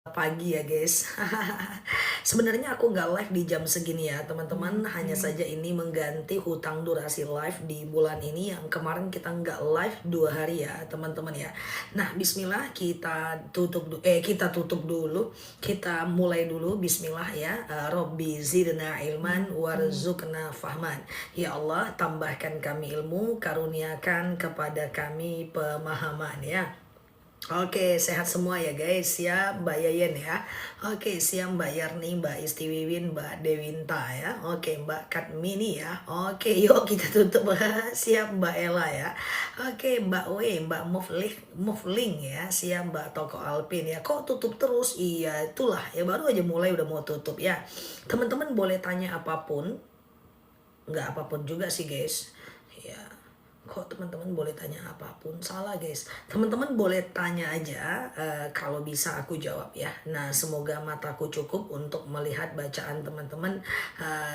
Pagi ya guys. Sebenarnya aku nggak live di jam segini ya teman-teman. Hanya saja ini mengganti hutang durasi live di bulan ini yang kemarin kita nggak live 2 hari ya teman-teman ya. Nah Bismillah kita tutup dulu. Kita mulai dulu Bismillah ya. Robbi zidna ilman warzuqna fahman. Ya Allah tambahkan kami ilmu, karuniakan kepada kami pemahaman ya. Oke, sehat semua ya guys ya, Mbak Yayen ya. Oke, siap Mbak Yarni, Mbak Istiwiwin, Mbak Dewinta ya. Oke, Mbak Katmini ya. Oke, yuk kita tutup. Siap Mbak Ella ya. Oke, Mbak W, Mbak Mufling ya. Siap Mbak Toko Alpin ya. Kok tutup terus? Iya, itulah ya, baru aja mulai udah mau tutup ya. Teman-teman boleh tanya apapun. Nggak apapun juga sih guys. Ya, kok teman-teman boleh tanya apapun? Salah guys, teman-teman boleh tanya aja, kalau bisa aku jawab ya. Nah semoga mataku cukup untuk melihat bacaan teman-teman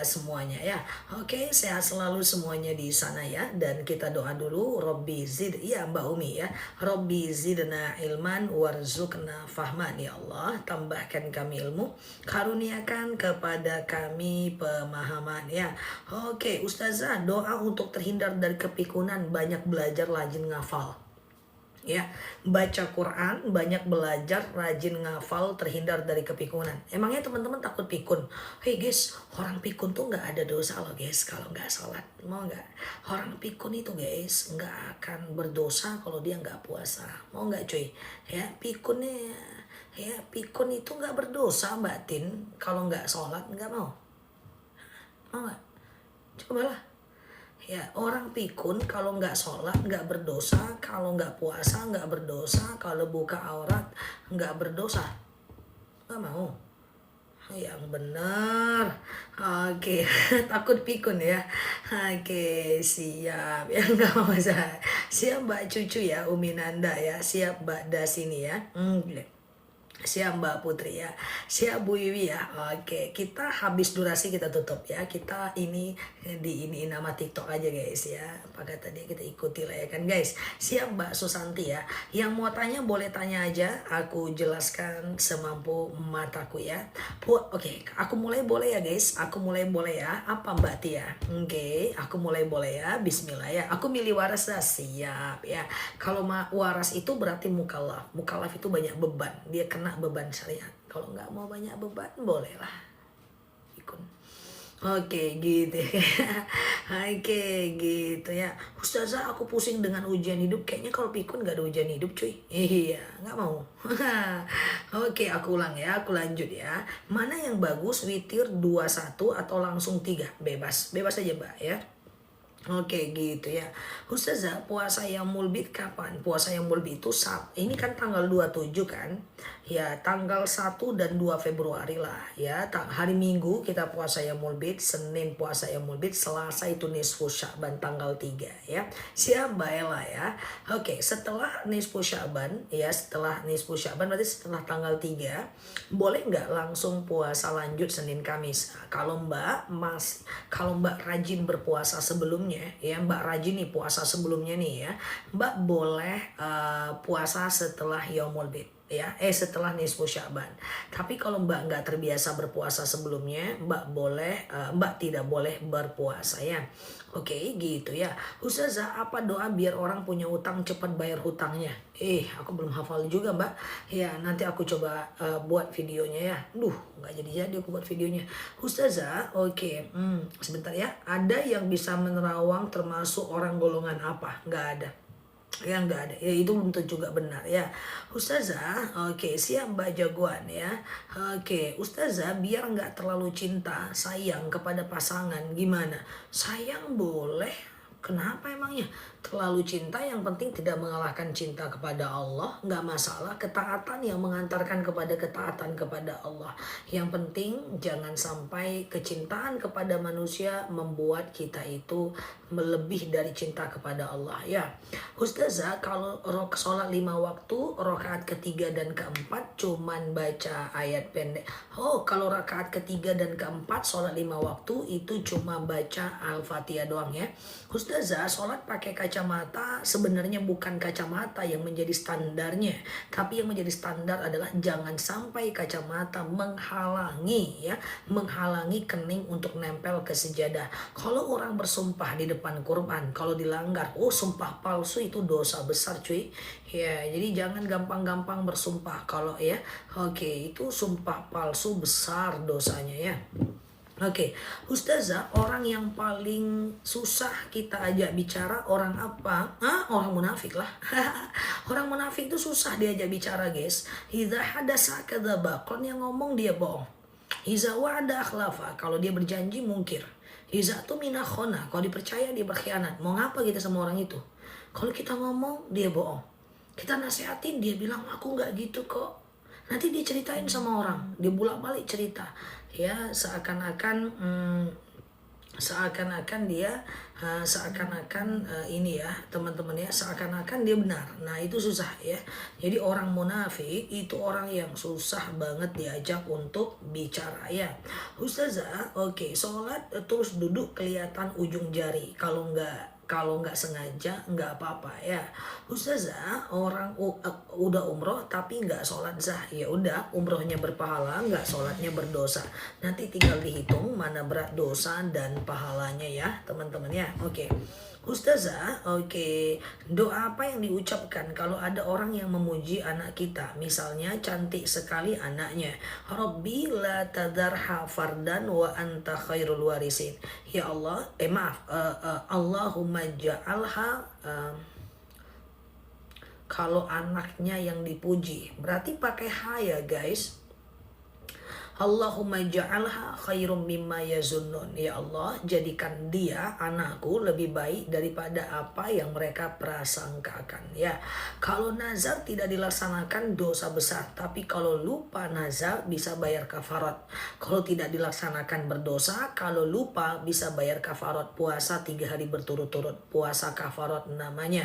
semuanya ya. Oke, sehat selalu semuanya di sana ya. Dan kita doa dulu. Robbi zid, ya Mbak Umi ya. Robbi zidna ilman warzuqna fahman. Ya Allah tambahkan kami ilmu, karuniakan kepada kami pemahaman ya. Oke Ustazah, doa untuk terhindar dari kepikunan, banyak belajar rajin ngafal ya. Baca Quran, banyak belajar, rajin ngafal, terhindar dari kepikunan. Emangnya teman-teman takut pikun? Hey guys, orang pikun tuh nggak ada dosa loh guys kalau nggak sholat. Mau nggak? Orang pikun itu guys nggak akan berdosa kalau dia nggak puasa. Mau nggak cuy? Ya pikunnya, ya pikun itu nggak berdosa Mbak Tin kalau nggak sholat. Nggak mau? Mau nggak? Cobalah. Ya, orang pikun kalau nggak sholat nggak berdosa, kalau nggak puasa nggak berdosa, kalau buka aurat nggak berdosa. Nggak mau? Yang benar. Oke, takut pikun ya. Oke, siap. Ya nggak mau saya. Siap Mbak Cucu ya, Umi Nanda ya. Siap Mbak Dasini ya. Siap Mbak Putri ya. Siap Bu Wiwi ya. Oke, kita habis durasi kita tutup ya. Kita ini ini nama TikTok aja guys ya. Pada tadi kita ikuti lah ya kan guys. Siap Mbak Susanti ya. Yang mau tanya boleh tanya aja. Aku jelaskan semampu mataku ya. Oke, aku mulai boleh ya guys. Aku mulai boleh ya. Apa Mbak Tia? Oke, aku mulai boleh ya. Bismillah ya. Aku milih waras dah. Siap ya. Kalau waras itu berarti mukallaf. Mukallaf itu banyak beban. Dia kena beban syariat. Kalau nggak mau banyak beban, bolehlah ikut. Oke gitu. Oke gitu ya. Ustazah aku pusing dengan ujian hidup. Kayaknya kalau pikun nggak ada ujian hidup cuy. Iya nggak mau. Oke aku ulang ya. Aku lanjut ya. Mana yang bagus, witir 21 atau langsung 3? Bebas. Bebas aja mbak ya. Oke gitu ya. Ustazah puasa yang mulbit kapan? Puasa yang mulbit itu ini kan tanggal 27 kan. Ya tanggal 1 dan 2 Februari lah ya. Hari Minggu kita puasa yang mulbit, Senin puasa yang mulbit, Selasa itu nisfu Sya'ban tanggal 3 ya. Siap Mbak Ella ya. Oke setelah nisfu Sya'ban ya, setelah nisfu Sya'ban berarti setelah tanggal 3 boleh nggak langsung puasa lanjut Senin Kamis? Kalau Mbak rajin berpuasa sebelumnya ya, Mbak rajin nih puasa sebelumnya nih ya, Mbak boleh puasa setelah Yaumul Bid ya, setelah nisfu Sya'ban. Tapi kalau Mbak nggak terbiasa berpuasa sebelumnya, Mbak tidak boleh berpuasa ya. Oke gitu ya. Ustazah apa doa biar orang punya utang cepat bayar hutangnya? Aku belum hafal juga Mbak. Ya nanti aku coba buat videonya ya. Nggak jadi aku buat videonya. Ustazah, oke. Sebentar ya. Ada yang bisa menerawang termasuk orang golongan apa? Nggak ada. Ya nggak ada ya, itu belum tentu juga benar ya. Ustazah, oke siap Mbak Jagoan ya. Oke Ustazah, biar nggak terlalu cinta sayang kepada pasangan gimana? Sayang boleh, kenapa emangnya? Terlalu cinta yang penting tidak mengalahkan cinta kepada Allah, nggak masalah. Ketaatan yang mengantarkan kepada ketaatan kepada Allah. Yang penting jangan sampai kecintaan kepada manusia membuat kita itu melebih dari cinta kepada Allah ya. Ustazah, kalau sholat 5 waktu, rakaat ketiga dan keempat cuman baca ayat pendek. Kalau rakaat ketiga dan keempat sholat 5 waktu itu cuma baca Al-Fatihah doang ya. Ustazah, sholat pakai kaca kacamata sebenarnya bukan kacamata yang menjadi standarnya, tapi yang menjadi standar adalah jangan sampai kacamata menghalangi ya, menghalangi kening untuk nempel ke sejadah. Kalau orang bersumpah di depan Quran, kalau dilanggar, oh sumpah palsu itu dosa besar cuy. Ya, jadi jangan gampang-gampang bersumpah kalau ya. Oke, itu sumpah palsu besar dosanya ya. Oke, Ustazah, orang yang paling susah kita ajak bicara orang apa? Orang munafik lah. Orang munafik itu susah diajak bicara, guys. Idza hadasa kadzaba, kalau yang ngomong dia bohong. Iza wa'ada akhlafa, kalau dia berjanji mungkir. Iza tumina khona, kalau dipercaya dia berkhianat. Mau ngapa kita sama orang itu? Kalau kita ngomong dia bohong. Kita nasihatin dia bilang aku nggak gitu kok. Nanti dia ceritain sama orang, dia bolak-balik cerita. Ya, seakan-akan dia ini ya teman-teman ya, seakan-akan dia benar. Nah itu susah ya. Jadi orang munafik itu orang yang susah banget diajak untuk bicara ya. Ustazah, oke, sholat terus duduk kelihatan ujung jari, kalau nggak sengaja nggak apa-apa ya. Ustazah, orang udah umroh tapi nggak sholat sah, ya udah, umrohnya berpahala, nggak sholatnya berdosa. Nanti tinggal dihitung mana berat dosa dan pahalanya ya teman-teman ya. Oke. Ustazah, oke, doa apa yang diucapkan kalau ada orang yang memuji anak kita? Misalnya cantik sekali anaknya. Rabbi la tadarha fardan wa anta khairul warisin. Ya Allah, Allahumma ja'alha, kalau anaknya yang dipuji, berarti pakai ha ya guys. Allahumma ja'alha khairum mimma yazunnun. Ya Allah, jadikan dia, anakku, lebih baik daripada apa yang mereka prasangkakan ya. Kalau nazar tidak dilaksanakan dosa besar, tapi kalau lupa nazar bisa bayar kafarat. Kalau tidak dilaksanakan berdosa, kalau lupa bisa bayar kafarat. Puasa 3 hari berturut-turut, puasa kafarat namanya.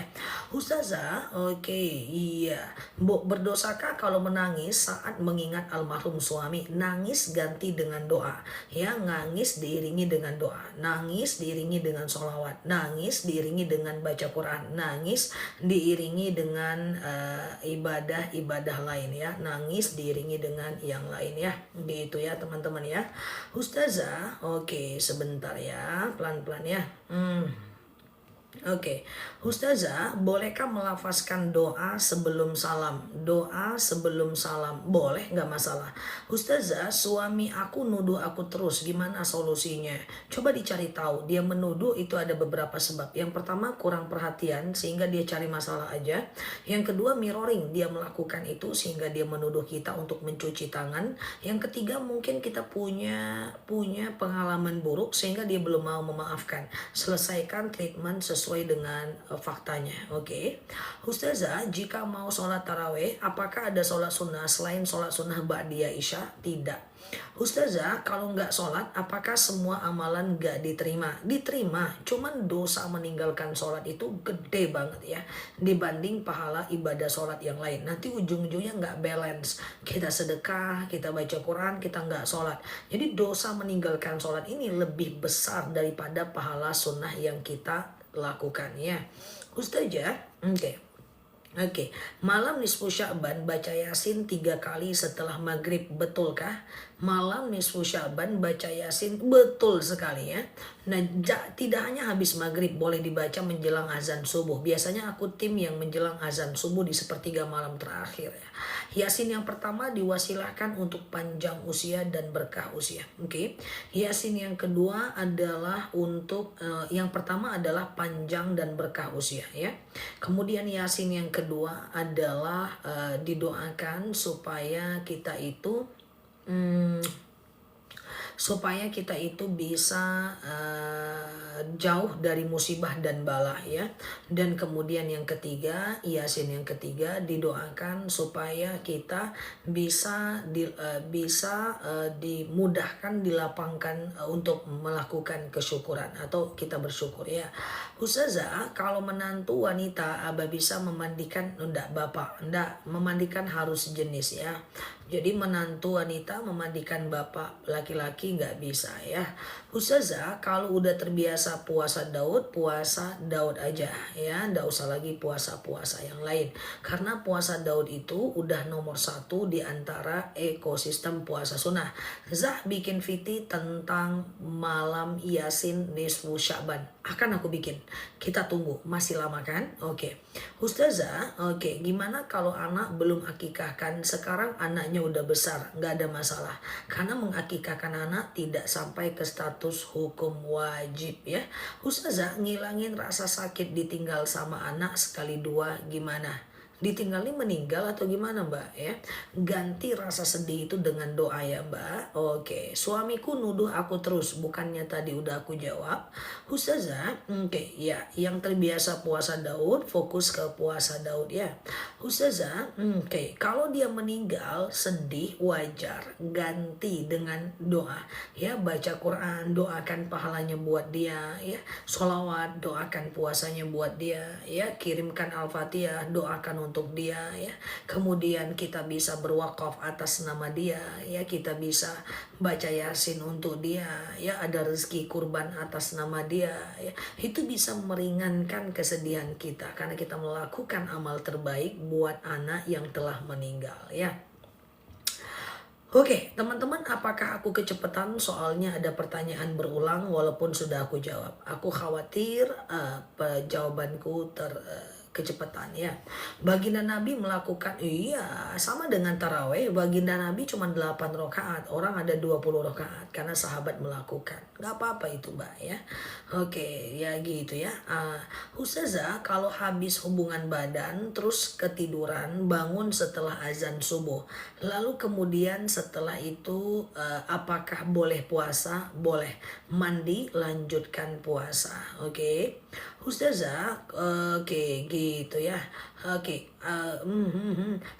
Ustazah, oke, iya. Berdosakah kalau menangis saat mengingat almarhum suami? Nangis ganti dengan doa ya, nangis diiringi dengan doa, nangis diiringi dengan sholawat, nangis diiringi dengan baca Quran, nangis diiringi dengan ibadah lain ya, nangis diiringi dengan yang lain ya, gitu ya teman-teman ya. Ustazah, oke, sebentar ya, pelan-pelan ya. Oke, Ustazah, bolehkah melafazkan doa sebelum salam? Doa sebelum salam, boleh, nggak masalah. Ustazah, suami aku nuduh aku terus, gimana solusinya? Coba dicari tahu, dia menuduh itu ada beberapa sebab. Yang pertama, kurang perhatian sehingga dia cari masalah aja. Yang kedua, mirroring, dia melakukan itu sehingga dia menuduh kita untuk mencuci tangan. Yang ketiga, mungkin kita punya pengalaman buruk sehingga dia belum mau memaafkan. Selesaikan treatment sesuai dengan faktanya. Oke. Ustazah, jika mau sholat taraweh, apakah ada sholat sunnah selain sholat sunnah ba'diyah isya? Tidak. Ustazah, kalau nggak sholat, apakah semua amalan nggak diterima? Diterima, cuman dosa meninggalkan sholat itu gede banget ya, dibanding pahala ibadah sholat yang lain. Nanti ujung-ujungnya nggak balance. Kita sedekah, kita baca Quran, kita nggak sholat. Jadi dosa meninggalkan sholat ini lebih besar daripada pahala sunnah yang kita lakukan ya. Ustazah, Oke, malam nisfu Sya'ban baca Yasin 3 kali setelah maghrib, betulkah? Malam nisfu Sya'ban baca Yasin, betul sekali ya. Nah, tidak hanya habis maghrib, boleh dibaca menjelang azan subuh. Biasanya aku tim yang menjelang azan subuh di sepertiga malam terakhir ya. Yasin yang pertama diwasilahkan untuk panjang usia dan berkah usia. Oke. Yasin yang kedua adalah untuk yang pertama adalah panjang dan berkah usia ya. Kemudian Yasin yang kedua adalah didoakan supaya kita itu bisa jauh dari musibah dan bala ya. Dan kemudian yang ketiga, Yasin yang ketiga didoakan supaya kita bisa dimudahkan, dilapangkan untuk melakukan kesyukuran atau kita bersyukur ya. Ustazah, kalau menantu wanita Abah bisa memandikan? Enggak, Bapak, enggak, memandikan harus sejenis ya. Jadi menantu wanita memandikan bapak laki-laki nggak bisa ya. Ustazah, kalau udah terbiasa puasa Daud aja ya. Nggak usah lagi puasa-puasa yang lain. Karena puasa Daud itu udah nomor 1 di antara ekosistem puasa sunnah. Zah bikin VT tentang malam Yasin nisfu Sya'ban. Akan aku bikin. Kita tunggu. Masih lama kan? Oke. Ustazah, oke. Gimana kalau anak belum akikahkan? Sekarang anaknya udah besar, nggak ada masalah. Karena mengakikahkan anak tidak sampai ke status hukum wajib ya. Ustazah, ngilangin rasa sakit ditinggal sama anak sekali dua gimana? Ditinggalin meninggal atau gimana mbak ya? Ganti rasa sedih itu dengan doa ya mbak. Oke, suamiku nuduh aku terus, bukannya tadi udah aku jawab. Ustazah, oke ya, yang terbiasa puasa Daud fokus ke puasa Daud ya. Ustazah, oke, kalau dia meninggal sedih wajar, ganti dengan doa ya. Baca Quran, doakan pahalanya buat dia ya. Sholawat, doakan puasanya buat dia ya. Kirimkan Al-Fatihah, doakan untuk dia ya. Kemudian kita bisa berwakaf atas nama dia ya. Kita bisa baca Yasin untuk dia ya. Ada rezeki kurban atas nama dia ya. Itu bisa meringankan kesedihan kita karena kita melakukan amal terbaik buat anak yang telah meninggal ya. Oke, teman-teman, apakah aku kecepatan? Soalnya ada pertanyaan berulang walaupun sudah aku jawab. Aku khawatir jawabanku kecepatan ya. Baginda Nabi melakukan iya sama dengan taraweh. Baginda Nabi cuma 8 rakaat, orang ada 20 rakaat karena sahabat melakukan. Gak apa-apa itu mbak ya. Oke ya gitu ya. Ustazah, kalau habis hubungan badan terus ketiduran, bangun setelah azan subuh, lalu kemudian setelah itu apakah boleh puasa? Boleh. Mandi lanjutkan puasa. Oke. Ustazah, oke gitu ya. Oke,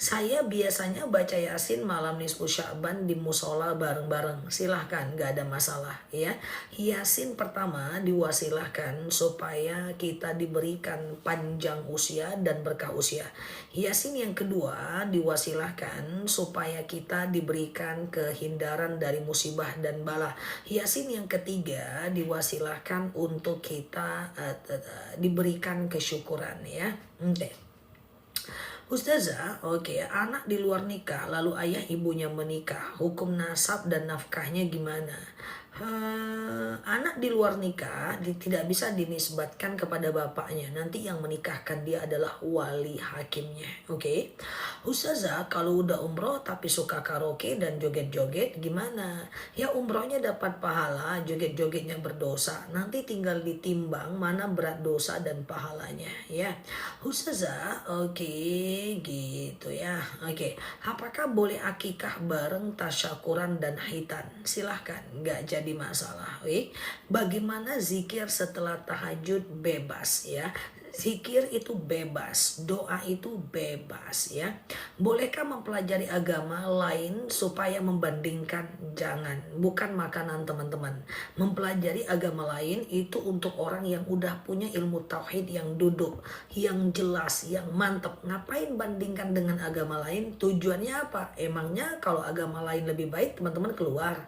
saya biasanya baca Yasin malam nisfu Sya'ban di musola bareng-bareng. Silahkan, gak ada masalah ya. Yasin pertama diwasilahkan supaya kita diberikan panjang usia dan berkah usia. Yasin yang kedua diwasilahkan supaya kita diberikan kehindaran dari musibah dan bala. Yasin yang ketiga diwasilahkan untuk kita diberikan kesyukuran ya. Oke. Ustazah, oke, anak di luar nikah lalu ayah ibunya menikah, hukum nasab dan nafkahnya gimana? Anak di luar nikah tidak bisa dinisbatkan kepada bapaknya. Nanti yang menikahkan dia adalah wali hakimnya. Oke. Ustazah, kalau udah umroh tapi suka karaoke dan joget-joget gimana? Ya umrohnya dapat pahala, joget-jogetnya berdosa. Nanti tinggal ditimbang mana berat dosa dan pahalanya ya. Ustazah, oke gitu ya. Oke. Apakah boleh akikah bareng tasyakuran dan hitan? Silahkan, nggak jadi masalah. Oke. Bagaimana zikir setelah tahajud? Bebas ya. Zikir itu bebas, doa itu bebas ya. Bolehkah mempelajari agama lain supaya membandingkan? Jangan, bukan makanan teman-teman. Mempelajari agama lain itu untuk orang yang udah punya ilmu tauhid yang duduk, yang jelas, yang mantep. Ngapain bandingkan dengan agama lain? Tujuannya apa? Emangnya kalau agama lain lebih baik teman-teman keluar?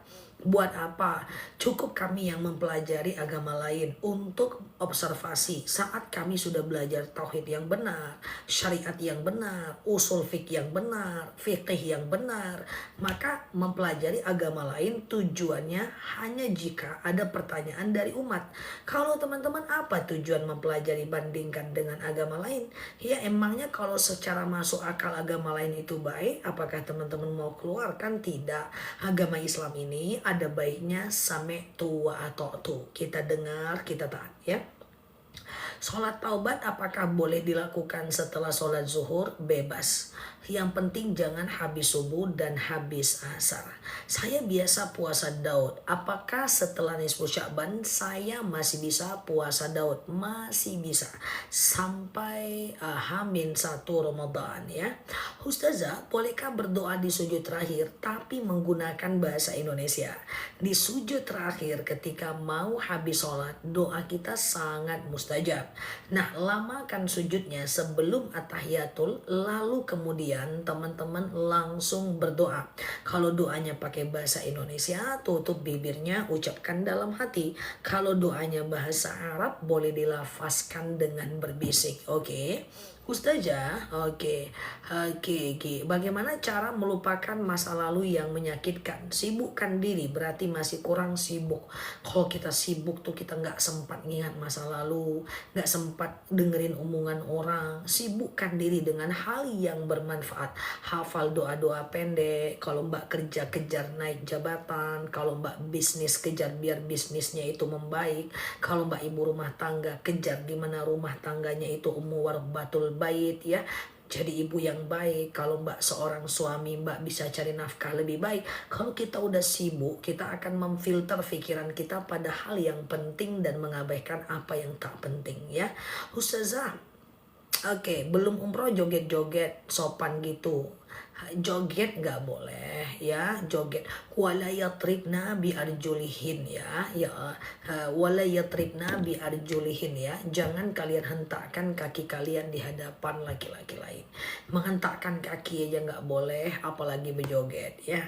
Buat apa? Cukup kami yang mempelajari agama lain untuk observasi. Saat kami sudah belajar tauhid yang benar, syariat yang benar, usul fikih yang benar, fikih yang benar, maka mempelajari agama lain tujuannya hanya jika ada pertanyaan dari umat. Kalau teman-teman apa tujuan mempelajari bandingkan dengan agama lain? Ya emangnya kalau secara masuk akal agama lain itu baik, apakah teman-teman mau keluarkan? Tidak. Agama Islam ini ada baiknya sami'tu wa ata'tu. Kita dengar, kita taat ya. Sholat taubat apakah boleh dilakukan setelah sholat zuhur? Bebas. Yang penting jangan habis subuh dan habis asar. Saya biasa puasa Daud. Apakah setelah nisfu Sya'ban saya masih bisa puasa Daud? Masih bisa. Sampai H-1 Ramadan ya. Ustazah, bolehkah berdoa di sujud terakhir tapi menggunakan bahasa Indonesia? Di sujud terakhir ketika mau habis sholat, doa kita sangat mustajab. Nah, lamakan sujudnya sebelum at-tahiyatul, lalu kemudian kalian, teman-teman langsung berdoa. Kalau doanya pakai bahasa Indonesia, tutup bibirnya, ucapkan dalam hati. Kalau doanya bahasa Arab, boleh dilafazkan dengan berbisik. Oke. Ustazah, oke. Bagaimana cara melupakan masa lalu yang menyakitkan? Sibukkan diri, berarti masih kurang sibuk. Kalau kita sibuk tuh kita nggak sempat ingat masa lalu, nggak sempat dengerin omongan orang. Sibukkan diri dengan hal yang bermanfaat. Hafal doa-doa pendek. Kalau mbak kerja kejar naik jabatan. Kalau mbak bisnis kejar biar bisnisnya itu membaik. Kalau mbak ibu rumah tangga kejar gimana rumah tangganya itu warbatul bait ya, jadi ibu yang baik. Kalau mbak seorang suami, mbak bisa cari nafkah lebih baik. Kalau kita udah sibuk, kita akan memfilter pikiran kita pada hal yang penting dan mengabaikan apa yang tak penting ya. Ustazah, oke, belum umroh joget-joget sopan gitu. Joget nggak boleh ya, joget. Wala yatribna bi arjulihin ya, wala yatribna bi arjulihin ya. Jangan kalian hentakkan kaki kalian di hadapan laki-laki lain. Menghentakkan kaki aja nggak boleh, apalagi berjoget ya.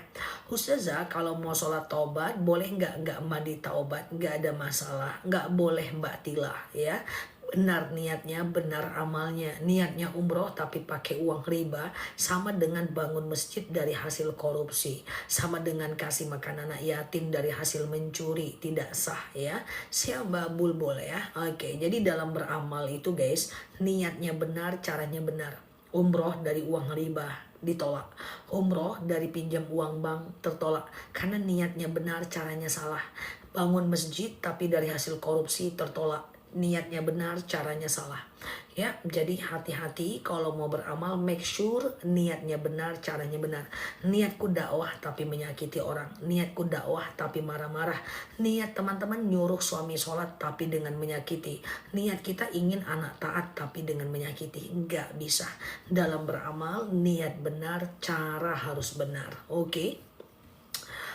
Ustazah, kalau mau sholat taubat boleh nggak mandi taubat? Nggak ada masalah, nggak boleh mbak Tilah ya. Benar niatnya, benar amalnya. Niatnya umroh tapi pakai uang riba, sama dengan bangun masjid dari hasil korupsi, sama dengan kasih makan anak yatim dari hasil mencuri, tidak sah ya. Siapa bulbul ya. Oke, jadi dalam beramal itu guys, niatnya benar, caranya benar. Umroh dari uang riba ditolak, umroh dari pinjam uang bank tertolak karena niatnya benar, caranya salah. Bangun masjid tapi dari hasil korupsi tertolak, niatnya benar, caranya salah ya. Jadi hati-hati kalau mau beramal, make sure niatnya benar, caranya benar. Niatku dakwah tapi menyakiti orang, niatku dakwah tapi marah-marah, niat teman-teman nyuruh suami sholat tapi dengan menyakiti, niat kita ingin anak taat tapi dengan menyakiti. Nggak bisa. Dalam beramal niat benar, cara harus benar. Oke.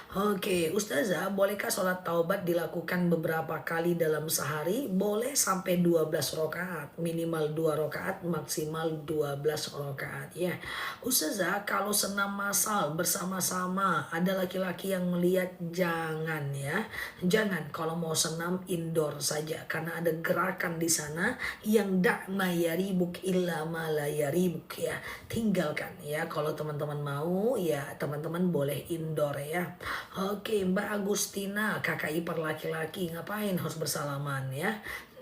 Oke, Ustazah, bolehkah sholat taubat dilakukan beberapa kali dalam sehari? Boleh sampai 12 rakaat, minimal 2 rakaat, maksimal 12 rakaat ya. Ustazah, kalau senam massal bersama-sama ada laki-laki yang melihat, jangan ya. Jangan, kalau mau senam indoor saja karena ada gerakan di sana yang da'ma yaribuk illa ma la yaribuk ya. Tinggalkan ya. Kalau teman-teman mau ya, teman-teman boleh indoor ya. Oke, Mbak Agustina, kakak ipar laki-laki, ngapain harus bersalaman ya?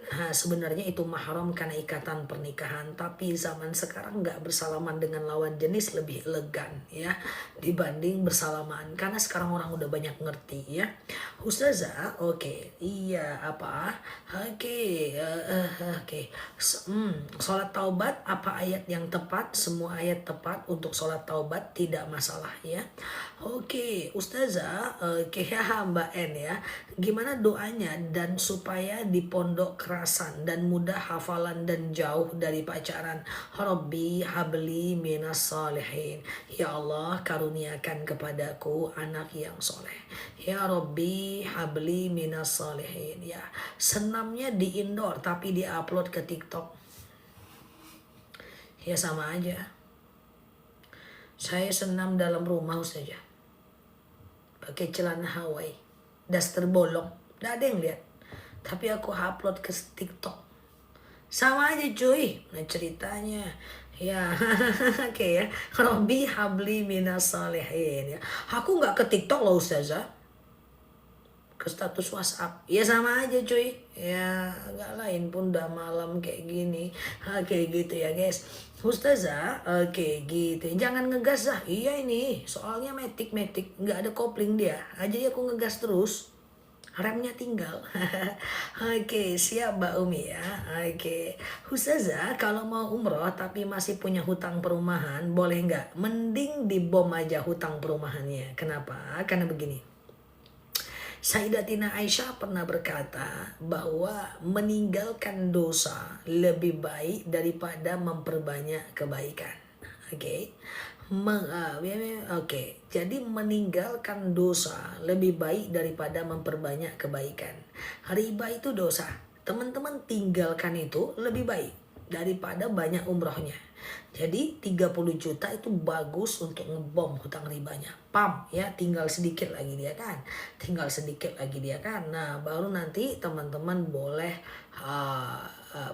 Nah, sebenarnya itu mahram karena ikatan pernikahan, tapi zaman sekarang nggak bersalaman dengan lawan jenis lebih elegan ya dibanding bersalaman, karena sekarang orang udah banyak ngerti ya. Ustazah, oke, iya apa? Oke. Sholat taubat apa ayat yang tepat? Semua ayat tepat untuk sholat taubat, tidak masalah ya. Oke, Ustazah, oke ya Mbak N ya. Gimana doanya dan supaya di pondok kerasan dan mudah hafalan dan jauh dari pacaran? Rabbi habli minas salihin. Ya Allah, karuniakan kepadaku anak yang soleh. Ya Rabbi habli minas salihin ya. Senamnya di indoor tapi di-upload ke TikTok. Ya sama aja. Saya senam dalam rumah saja. Pakai celana Hawaii, daster bolong, gak ada yang lihat. Tapi aku upload ke TikTok. Sama aja cuy. Nah ceritanya ya oke ya. Rabbi habli minas salihin ya. Aku gak ke TikTok loh Ustazah, ke status WhatsApp. Ya sama aja cuy. Ya gak lain pun udah malam kayak gini. Oke gitu ya guys. Ustazah, oke gitu. Jangan ngegas lah. Iya ini soalnya metik nggak ada kopling dia. Jadi aku ngegas terus. Remnya tinggal. Oke, siap Mbak Umi ya. Oke. Ustazah, kalau mau umroh tapi masih punya hutang perumahan, boleh nggak? Mending dibom aja hutang perumahannya. Kenapa? Karena begini. Sayyidatina Aisyah pernah berkata bahwa meninggalkan dosa lebih baik daripada memperbanyak kebaikan. Oke. Jadi meninggalkan dosa lebih baik daripada memperbanyak kebaikan. Riba itu dosa. Teman-teman tinggalkan itu lebih baik. daripada banyak umrohnya. Jadi 30 juta itu bagus untuk ngebom hutang ribanya. Pam ya, tinggal sedikit lagi dia kan. Tinggal sedikit lagi dia kan. Nah, baru nanti teman-teman boleh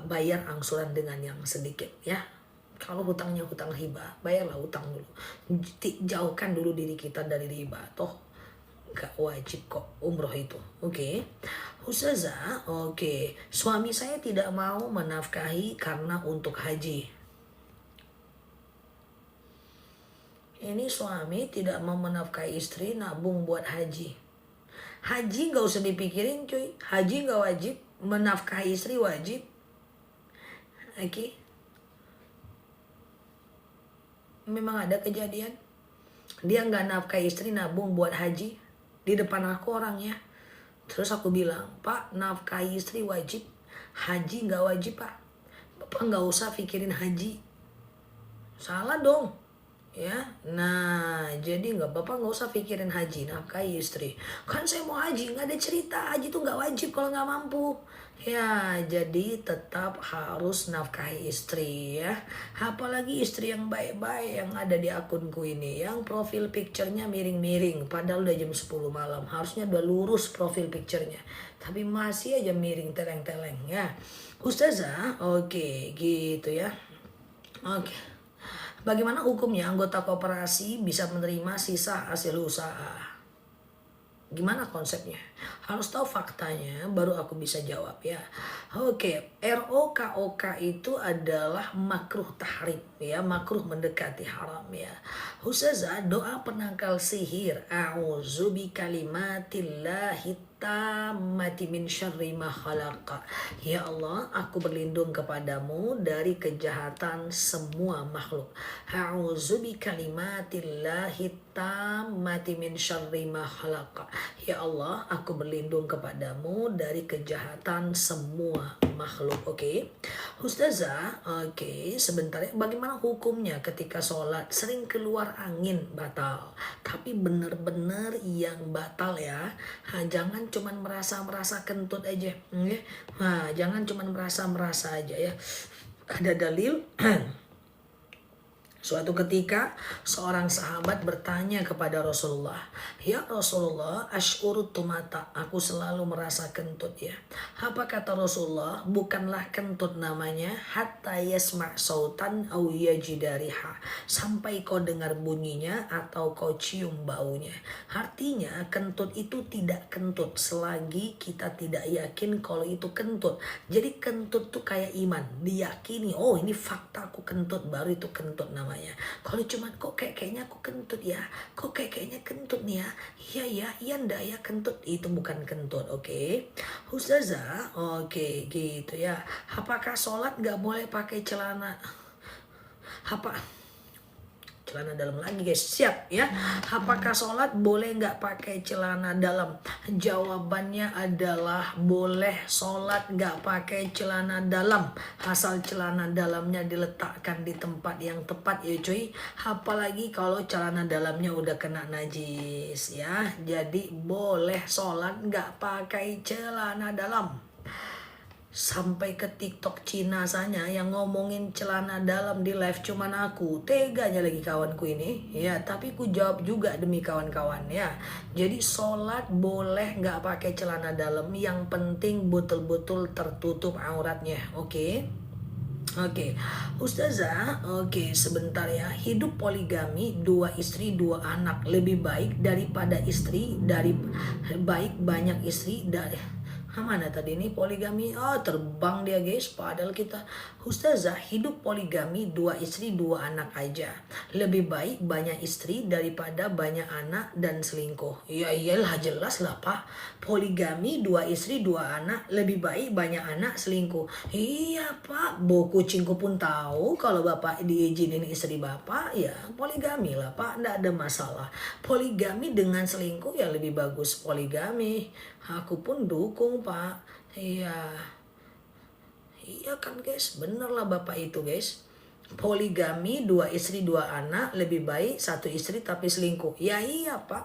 bayar angsuran dengan yang sedikit ya. Kalau hutangnya hutang riba, bayarlah hutang dulu. Jauhkan dulu diri kita dari riba. Toh gak wajib kok umroh itu. Oke. Ustazah, oke. Suami saya tidak mau menafkahi karena untuk haji. Ini suami tidak mau menafkahi istri, nabung buat haji. Haji gak usah dipikirin cuy. Haji gak wajib. Menafkahi istri wajib. Oke. Memang ada kejadian. Dia gak nafkahi istri, nabung buat haji. Di depan aku orangnya. Terus aku bilang, Pak, nafkahi istri wajib. Haji gak wajib, Pak. Bapak gak usah pikirin haji. Salah dong. Ya, nah jadi bapak nggak usah pikirin haji, nafkahi istri. Kan saya mau haji, nggak ada cerita haji tuh nggak wajib kalau nggak mampu. Ya, jadi tetap harus nafkahi istri ya. Apalagi istri yang baik-baik yang ada di akunku ini, yang profil picture-nya miring-miring. Padahal udah jam 10 malam, harusnya udah lurus profil picture-nya. Tapi masih aja miring teleng-teleng ya. Ustazah, oke gitu ya. Oke. Bagaimana hukumnya anggota koperasi bisa menerima sisa hasil usaha? Gimana konsepnya? Harus tahu faktanya baru aku bisa jawab ya. Oke, ROKOK itu adalah makruh tahrim ya, makruh mendekati haram ya. Ustazah, doa penangkal sihir, a'udzu bikalimatillahi tammati min syarri ma khalaqa. Ya Allah, aku berlindung kepadamu dari kejahatan semua makhluk. A'udzu bikalimatillahi tammati min syarri ma khalaqa. Ya Allah, aku berlindung kepadamu dari kejahatan semua makhluk. Oke. Ustazah, oke, sebentar ya. Bagaimana hukumnya ketika sholat sering keluar angin batal? Tapi benar-benar yang batal ya. Jangan cuman merasa kentut aja. Nah, jangan cuman merasa aja ya. Ada dalil. Suatu ketika seorang sahabat bertanya kepada Rasulullah, "Ya Rasulullah, asy'urutu mata, aku selalu merasa kentut ya." Apa kata Rasulullah? Bukanlah kentut namanya, hatta yasma' sautan aw yajida riha, sampai kau dengar bunyinya atau kau cium baunya. Artinya kentut itu tidak kentut selagi kita tidak yakin kalau itu kentut. Jadi kentut tuh kayak iman, diyakini, oh ini fakta aku kentut, baru itu kentut namanya. Kalau cuma kok kayaknya aku kentut ya, kok kayaknya kentut nih ya, iya ndak ya kentut, itu bukan kentut. Oke. Ustazah, oke gitu ya. Apakah sholat nggak boleh pakai celana? Celana dalam lagi guys, siap ya. Apakah sholat boleh nggak pakai celana dalam? Jawabannya adalah boleh sholat nggak pakai celana dalam, asal celana dalamnya diletakkan di tempat yang tepat ya cuy. Apalagi kalau celana dalamnya udah kena najis ya. Jadi boleh sholat nggak pakai celana dalam. Sampai ke TikTok Cina sana yang ngomongin celana dalam di live cuman aku. Teganya lagi kawanku ini. Ya, tapi ku jawab juga demi kawan-kawan ya. Jadi sholat boleh nggak pakai celana dalam. Yang penting betul-betul tertutup auratnya. Oke. Oke, Ustazah, oke sebentar ya. Hidup poligami 2 istri 2 anak lebih baik daripada istri dari baik banyak istri dari mana tadi ini poligami? Oh terbang dia guys. Padahal kita Ustazah, hidup poligami 2 istri 2 anak aja. Lebih baik banyak istri daripada banyak anak dan selingkuh. Ya iyalah jelas lah Pak. Poligami 2 istri 2 anak lebih baik banyak anak selingkuh. Iya Pak, kucingku pun tahu kalau Bapak diizinin istri Bapak ya poligami lah Pak, nggak ada masalah. Poligami dengan selingkuh ya lebih bagus poligami. Aku pun dukung Pak. Iya. Iya kan guys, bener lah Bapak itu guys. Poligami 2 istri 2 anak lebih baik 1 istri tapi selingkuh. Ya iya Pak.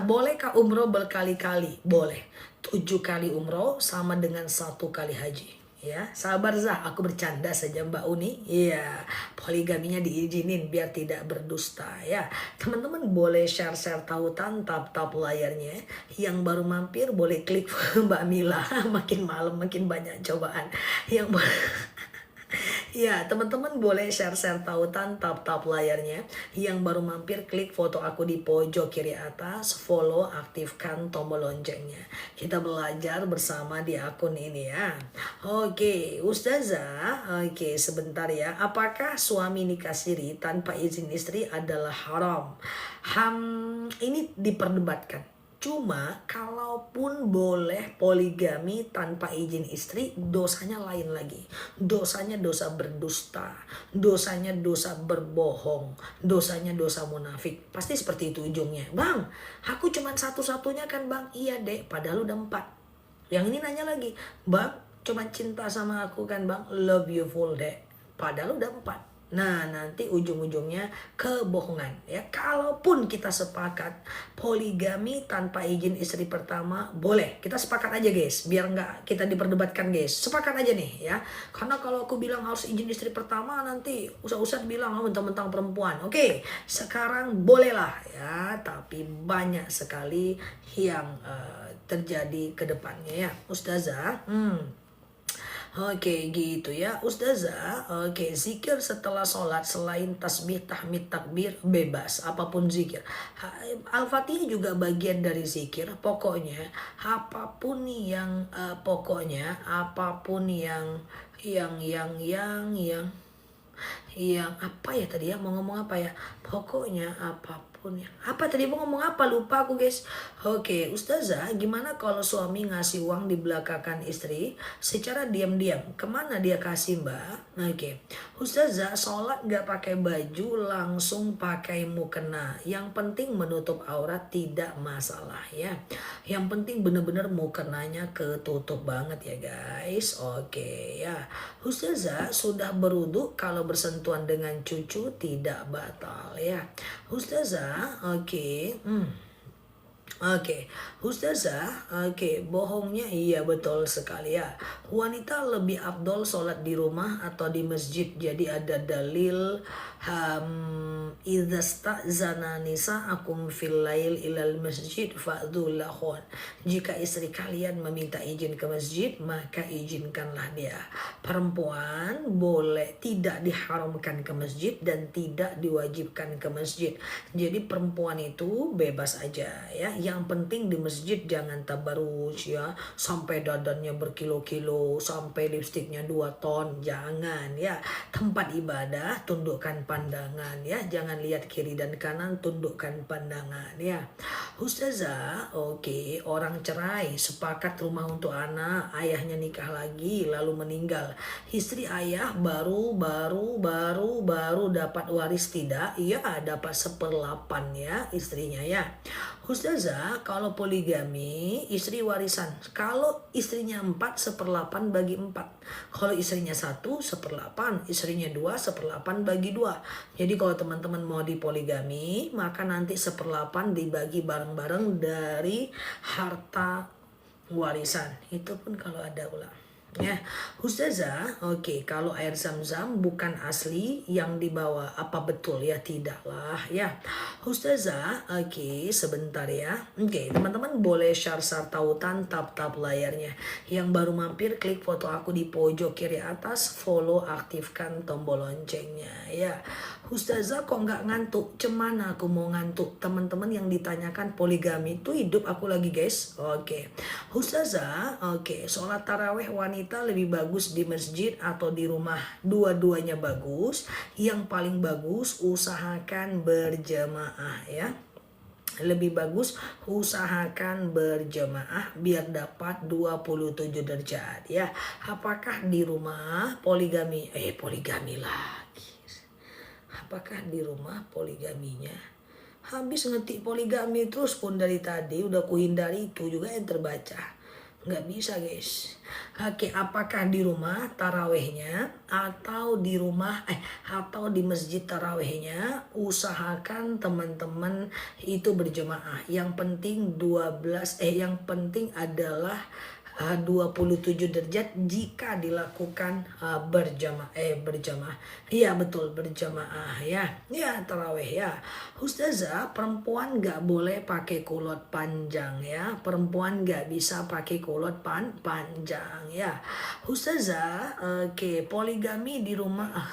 Bolehkah umroh berkali-kali? Boleh. 7 kali umroh sama dengan 1 kali haji. Ya, sabar Zah, aku bercanda saja Mbak Uni. Iya, poligaminya diizinin biar tidak berdusta ya. Teman-teman boleh share-share tautan, tap-tap layarnya. Yang baru mampir boleh klik Mbak Mila. Makin malam makin banyak cobaan. Yang Ya, teman-teman boleh share-share tautan, tap-tap layarnya. Yang baru mampir, klik foto aku di pojok kiri atas, follow, aktifkan tombol loncengnya. Kita belajar bersama di akun ini ya. Oke, Ustazah, oke sebentar ya. Apakah suami nikah siri tanpa izin istri adalah haram? Ini diperdebatkan. Cuma kalaupun boleh poligami tanpa izin istri, dosanya lain lagi. Dosanya dosa berdusta, dosanya dosa berbohong, dosanya dosa munafik. Pasti seperti itu ujungnya. Bang, aku cuma satu-satunya kan bang? Iya dek, padahal udah 4. Yang ini nanya lagi, bang cuma cinta sama aku kan bang? Love you full dek, padahal udah 4. Nah, nanti ujung-ujungnya kebohongan ya. Kalaupun kita sepakat poligami tanpa izin istri pertama, boleh. Kita sepakat aja guys, biar nggak kita diperdebatkan guys. Sepakat aja nih ya. Karena kalau aku bilang harus izin istri pertama, nanti usah-usah bilang mentang-mentang perempuan. Oke, sekarang bolehlah ya. Tapi banyak sekali yang terjadi ke depannya ya. Ustazah, Oke gitu ya Ustazah. Oke, zikir setelah sholat selain tasbih, tahmid, takbir bebas, apapun zikir. Al-Fatihah juga bagian dari zikir. Pokoknya apapun yang apa ya tadi ya, mau ngomong apa ya, pokoknya apapun ya, apa tadi mau ngomong apa, lupa aku guys. Oke Ustazah, gimana kalau suami ngasih uang di belakangkan istri secara diam-diam, kemana dia kasih mbak? Oke Ustazah, sholat gak pakai baju, langsung pakai mukena, yang penting menutup aurat tidak masalah ya. Yang penting bener-bener mukenanya ketutup banget ya guys. Oke ya Ustazah, sudah berwudu kalau bersentuhan dengan cucu tidak batal ya. Ustazah, oke. Oke, Ustazah, bohongnya iya betul sekali ya. Wanita lebih afdol sholat di rumah atau di masjid. Jadi ada dalil idza sta'zana nisa'akum fil lail ilal masjid fa'dhu lahun. Jika istri kalian meminta izin ke masjid, maka izinkanlah dia. Perempuan boleh tidak diharamkan ke masjid dan tidak diwajibkan ke masjid. Jadi perempuan itu bebas aja ya. Yang penting di masjid jangan tabarus ya, sampai dadannya berkilo-kilo, sampai lipstiknya 2 ton, jangan ya. Tempat ibadah tundukkan pandangan ya, jangan lihat kiri dan kanan, tundukkan pandangan ya. Ustazah, oke, orang cerai sepakat rumah untuk anak, ayahnya nikah lagi lalu meninggal. Istri ayah baru dapat waris tidak? Iya, dapat 1/8 ya istrinya ya. Ustazah, kalau poligami istri warisan. Kalau istrinya 4, 1/8 bagi 4. Kalau istrinya 1, 1/8. Istrinya 2, 1/8 bagi 2. Jadi kalau teman-teman mau dipoligami, maka nanti 1/8 dibagi bareng-bareng dari harta warisan. Itu pun kalau ada ulang. Ya, Ustazah, oke, kalau air zam-zam bukan asli yang dibawa, apa betul ya? Tidaklah ya. Ustazah, oke, sebentar ya. Oke, teman-teman boleh share tautan, tap-tap layarnya. Yang baru mampir, klik foto aku di pojok kiri atas, follow, aktifkan tombol loncengnya ya. Ustazah kok nggak ngantuk? Cemana aku mau ngantuk? Teman-teman yang ditanyakan poligami itu hidup aku lagi guys. Oke, Ustazah, oke, sholat taraweh wanita lebih bagus di masjid atau di rumah? Dua-duanya bagus. Yang paling bagus usahakan berjamaah ya. Lebih bagus usahakan berjamaah biar dapat 27 derajat ya. Apakah di rumah poligami? Poligami lagi. Apakah di rumah poligaminya? Habis ngetik poligami terus pun dari tadi udah kuhindari itu juga yang terbaca. Nggak bisa guys. Oke, apakah di rumah tarawehnya atau di rumah atau di masjid tarawehnya, usahakan teman-teman itu berjemaah. Yang penting 12 yang penting adalah 27 derajat jika dilakukan berjamaah. Iya betul, berjamaah ya. Ya taraweh ya. Ustazah, perempuan nggak boleh pakai kulot panjang ya. Perempuan nggak bisa pakai kulot panjang ya. Ustazah, oke, poligami di rumah.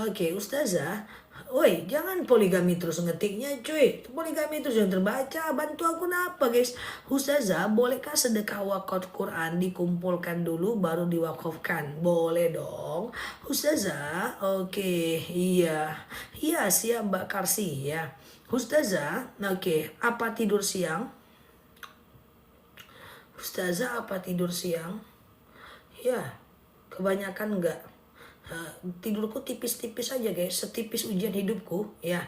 Oke, Ustazah. Woi, jangan poligami terus ngetiknya cuy. Poligami terus yang terbaca. Bantu aku apa guys? Ustazah, bolehkah sedekah wakaf Quran dikumpulkan dulu baru diwakafkan? Boleh dong. Ustazah, oke, iya. Iya, siap Mbak Karsi ya. Ustazah, oke, apa tidur siang? Ustazah, apa tidur siang? Ya, kebanyakan enggak. Tidurku tipis-tipis aja guys, setipis ujian hidupku ya.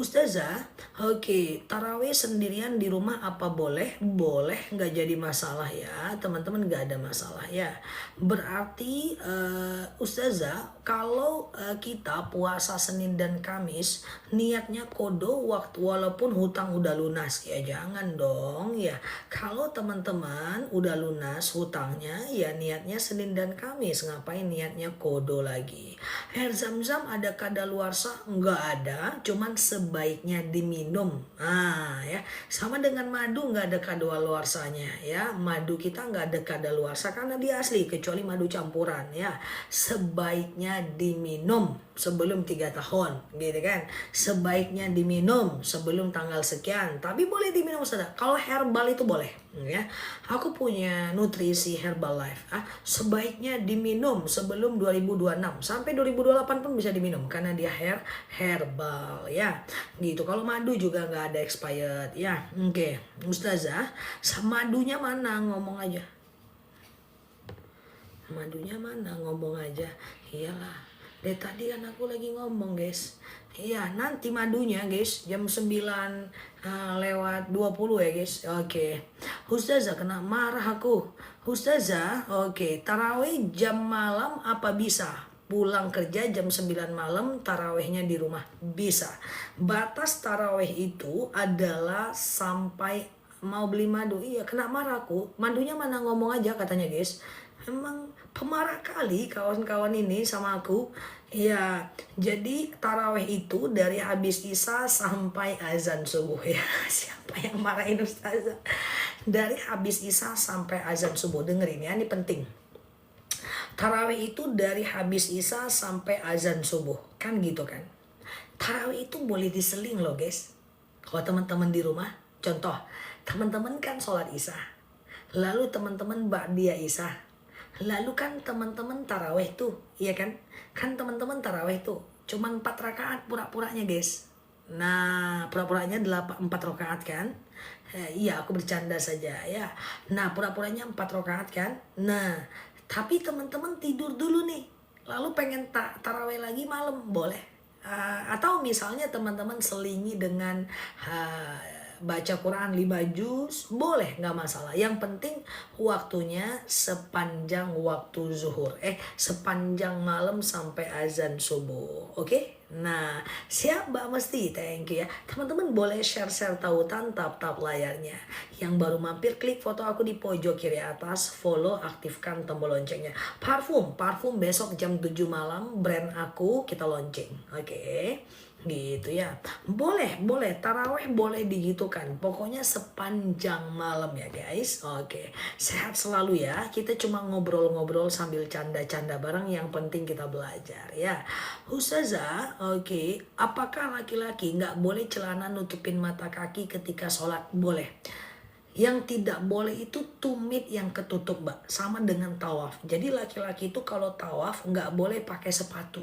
Ustazah, oke, tarawih sendirian di rumah apa boleh? Boleh, nggak jadi masalah ya teman-teman, nggak ada masalah ya. Berarti Ustazah, kalau kita puasa Senin dan Kamis niatnya kodo waktu walaupun hutang udah lunas ya, jangan dong ya. Kalau teman-teman udah lunas hutangnya ya niatnya Senin dan Kamis, ngapain niatnya kodo lagi. Air zam-zam ada kadaluarsa? Nggak ada, cuman sebaiknya diminum. Ya, sama dengan madu nggak ada kadaluarsanya ya. Madu kita nggak ada kadaluarsa karena dia asli, kecuali madu campuran ya. Sebaiknya diminum sebelum 3 tahun gitu kan. Sebaiknya diminum sebelum tanggal sekian, tapi boleh diminum saja. Kalau herbal itu boleh ya. Aku punya nutrisi Herbalife. Sebaiknya diminum sebelum 2026 sampai 2028 pun bisa diminum karena dia herbal ya. Gitu. Kalau madu juga nggak ada expired ya. Oke, Ustazah, madunya mana? Ngomong aja. Madunya mana? Ngomong aja. Iyalah. Dari tadi kan aku lagi ngomong guys. Iya, nanti madunya guys jam 9 lewat 20 ya guys. Oke. Ustazah kena marah aku. Ustazah, oke, tarawih jam malam apa bisa? Pulang kerja jam 9 malam, tarawihnya di rumah. Bisa. Batas tarawih itu adalah sampai mau beli madu. Iya, kena marah aku. Madunya mana? Ngomong aja katanya guys. Emang pemarah kali kawan-kawan ini sama aku. Ya, jadi taraweh itu dari habis isya sampai azan subuh ya. Siapa yang marahin Ustazah? Dari habis isya sampai azan subuh. Dengerin ya, ini penting. Tarawih itu dari habis isya sampai azan subuh. Kan gitu kan. Tarawih itu boleh diseling loh guys. Kalau teman-teman di rumah, contoh, teman-teman kan sholat isya. Lalu teman-teman ba'diyah isya. Lalu kan teman-teman taraweh tuh, iya kan? Kan teman-teman taraweh tuh, cuman 4 rakaat pura-puranya guys. Nah, pura-puranya 4 rakaat kan? Iya, aku bercanda saja ya. Nah, pura-puranya 4 rakaat kan? Nah, tapi teman-teman tidur dulu nih. Lalu pengen taraweh lagi malam, boleh. Atau misalnya teman-teman selingi dengan baca Quran 5 juz, boleh, nggak masalah. Yang penting waktunya sepanjang waktu zuhur, sepanjang malam sampai azan subuh. Oke? Nah, siap Mbak Mesti, thank you ya. Teman-teman boleh share-share tautan, tap-tap layarnya. Yang baru mampir, klik foto aku di pojok kiri atas, follow, aktifkan tombol loncengnya. Parfum besok jam 7 malam, brand aku kita launching. Oke? Gitu ya. Boleh, taraweh boleh digitukan. Pokoknya sepanjang malam ya guys. Oke. Sehat selalu ya. Kita cuma ngobrol-ngobrol sambil canda-canda bareng, yang penting kita belajar ya. Ustazah, oke. Apakah laki-laki nggak boleh celana nutupin mata kaki ketika sholat? Boleh. Yang tidak boleh itu tumit yang ketutup Mbak, sama dengan tawaf. Jadi laki-laki itu kalau tawaf nggak boleh pakai sepatu.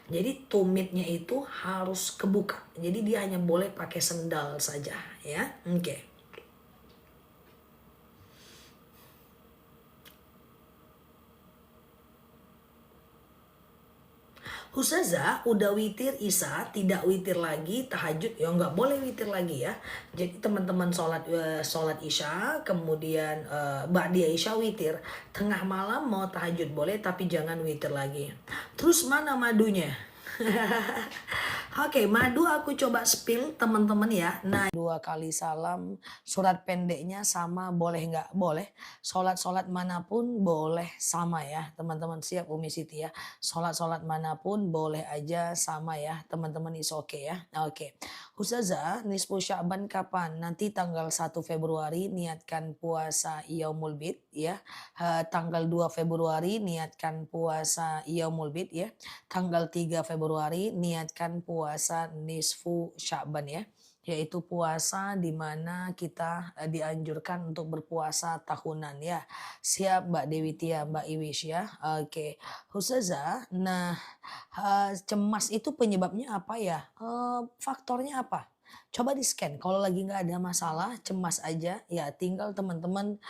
Jadi tumitnya itu harus kebuka. Jadi dia hanya boleh pakai sendal saja ya. Oke. Ustazah udah witir Isya, tidak witir lagi tahajud, ya nggak boleh witir lagi ya. Jadi teman-teman sholat Isya, kemudian ba'di Isya witir, tengah malam mau tahajud boleh tapi jangan witir lagi. Terus mana madunya? Oke, madu aku coba spill teman-teman ya. Nah, 2 kali salam, surat pendeknya sama boleh nggak? Boleh. Sholat-sholat manapun boleh sama ya teman-teman. Siap Umi Siti ya. Sholat-sholat manapun boleh aja sama ya teman-teman, is oke ya. Oke. Ustazah, nisfu Sya'ban kapan? Nanti tanggal 1 Februari niatkan puasa Yaumul Bid ya. Tanggal 2 Februari niatkan puasa Yaumul Bid ya. Tanggal 3 Februari niatkan puasa nisfu Sya'ban ya, yaitu puasa di mana kita dianjurkan untuk berpuasa tahunan ya. Siap Mbak Dewi Tia, Mbak Iwis ya. Oke. Ustazah, nah cemas itu penyebabnya apa ya? Faktornya apa? Coba di scan. Kalau lagi nggak ada masalah, cemas aja, ya tinggal teman-teman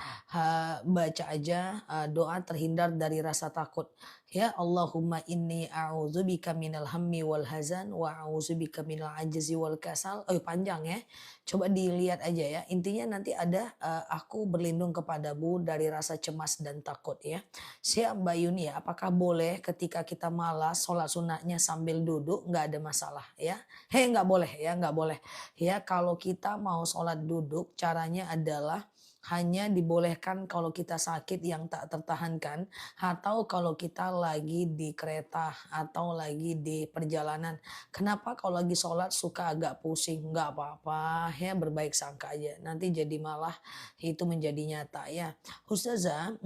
baca aja doa terhindar dari rasa takut. Ya Allahumma inni a'udzubika minal hammi wal hazan wa a'udzubika minal ajzi wal kasal. Oh panjang ya. Coba dilihat aja ya. Intinya nanti ada aku berlindung kepadamu dari rasa cemas dan takut ya. Siap Mbak Yuni ya. Apakah boleh ketika kita malas sholat sunatnya sambil duduk? Nggak ada masalah ya. Nggak boleh ya, nggak boleh. Ya kalau kita mau sholat duduk caranya adalah hanya dibolehkan kalau kita sakit yang tak tertahankan atau kalau kita lagi di kereta atau lagi di perjalanan. Kenapa kalau lagi sholat suka agak pusing? Nggak apa-apa ya, berbaik sangka aja. Nanti jadi malah itu menjadi nyata ya. Ustazah,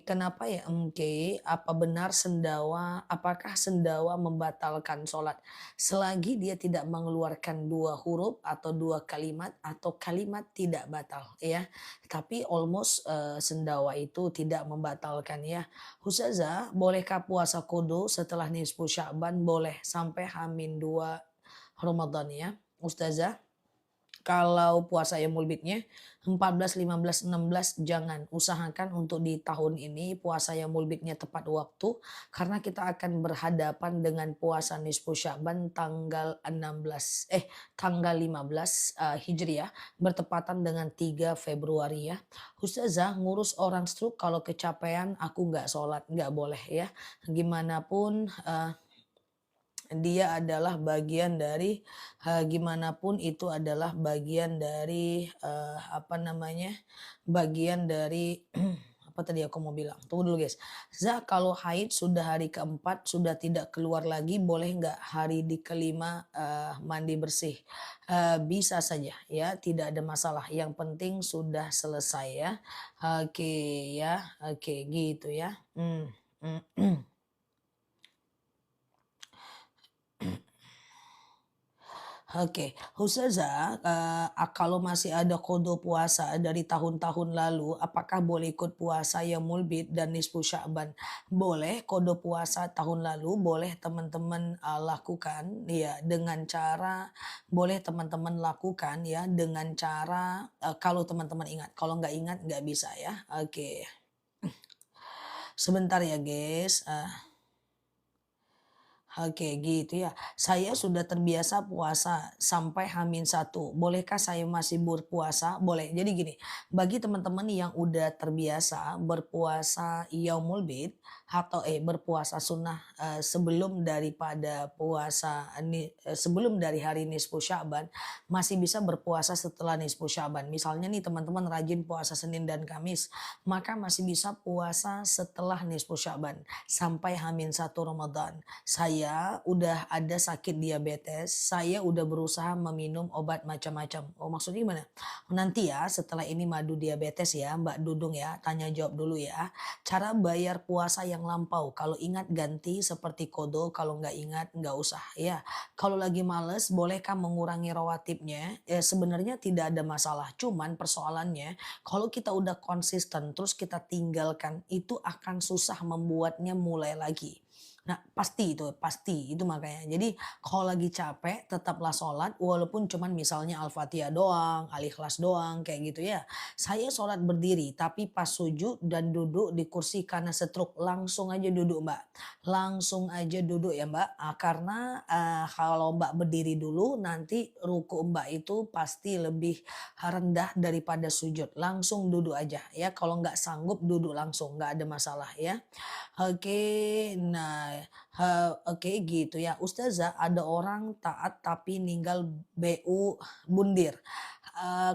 kenapa ya apa benar apakah sendawa membatalkan sholat? Selagi dia tidak mengeluarkan 2 huruf atau 2 kalimat atau kalimat tidak batal ya. Tapi almost sendawa itu tidak membatalkan ya. Ustazah, bolehkah puasa kudu setelah nisfu Sya'ban? Boleh sampai H-2 Ramadan ya. Ustazah, kalau puasa Yaumul Bidnya 14, 15, 16 jangan. Usahakan untuk di tahun ini puasa Yaumul Bidnya tepat waktu karena kita akan berhadapan dengan puasa nisfu Sya'ban tanggal 15 Hijriah bertepatan dengan 3 Februari ya. Ustazah, ngurus orang stroke kalau kecapean aku nggak sholat, nggak boleh ya. Gimana pun dia adalah bagian dari gimana pun itu adalah bagian dari bagian dari apa tadi aku mau bilang. Tunggu dulu guys. Kalau haid sudah hari keempat sudah tidak keluar lagi, boleh nggak hari di kelima mandi bersih? Bisa saja ya, tidak ada masalah. Yang penting sudah selesai ya. Oke ya, oke gitu ya. Oke, Ustazah, kalau masih ada kode puasa dari tahun-tahun lalu, apakah boleh ikut puasa yang mulbid dan nisfu Sya'ban? Boleh, kode puasa tahun lalu boleh teman-teman lakukan ya dengan cara kalau teman-teman ingat. Kalau nggak ingat nggak bisa ya. Oke. Sebentar ya guys. Oke gitu ya. Saya sudah terbiasa puasa sampai H-1. Bolehkah saya masih berpuasa? Boleh. Jadi gini, bagi teman-teman yang udah terbiasa berpuasa Yaumul Bid atau berpuasa sunnah sebelum dari hari nisfu Sya'ban, masih bisa berpuasa setelah nisfu Sya'ban. Misalnya nih teman-teman rajin puasa Senin dan Kamis, maka masih bisa puasa setelah nisfu Sya'ban sampai H-1 Ramadan. Saya udah ada sakit diabetes, saya udah berusaha meminum obat macam-macam. Oh maksudnya gimana? Nanti ya setelah ini madu diabetes ya Mbak Dudung ya, tanya jawab dulu ya. Cara bayar puasa yang lampau, kalau ingat ganti seperti kodo, kalau nggak ingat nggak usah ya. Kalau lagi males bolehkah mengurangi rawatibnya? Sebenarnya tidak ada masalah, cuman persoalannya kalau kita udah konsisten terus kita tinggalkan itu akan susah membuatnya mulai lagi. Nah, pasti itu makanya. Jadi kalau lagi capek tetaplah sholat walaupun cuman misalnya Al-Fatihah doang, Al-Ikhlas doang kayak gitu ya. Saya sholat berdiri tapi pas sujud dan duduk di kursi karena stroke langsung aja duduk Mbak. Langsung aja duduk ya Mbak. Karena kalau Mbak berdiri dulu nanti ruku Mbak itu pasti lebih rendah daripada sujud. Langsung duduk aja ya. Kalau nggak sanggup duduk langsung nggak ada masalah ya. Oke, nah, oke gitu ya. Ustazah, ada orang taat tapi ninggal BU bundir.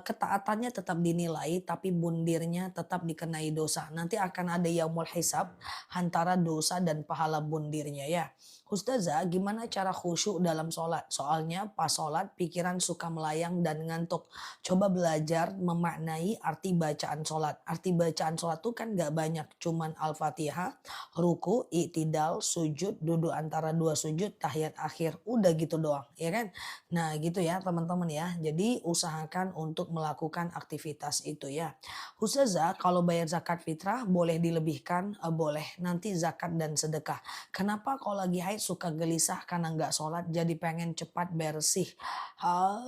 Ketaatannya tetap dinilai tapi bundirnya tetap dikenai dosa. Nanti akan ada yaumul hisab antara dosa dan pahala bundirnya ya. Ustazah, gimana cara khusyuk dalam sholat? Soalnya pas sholat pikiran suka melayang dan ngantuk. Coba belajar memaknai arti bacaan sholat. Arti bacaan sholat tuh kan gak banyak. Cuman Al-Fatihah, ruku, i'tidal, sujud, duduk antara dua sujud, tahiyat akhir, udah gitu doang, ya kan? Nah, gitu ya teman-teman ya. Jadi usahakan untuk melakukan aktivitas itu ya. Ustazah, kalau bayar zakat fitrah boleh dilebihkan? Boleh. Nanti zakat dan sedekah. Kenapa kalau lagi haid suka gelisah karena nggak sholat jadi pengen cepat bersih?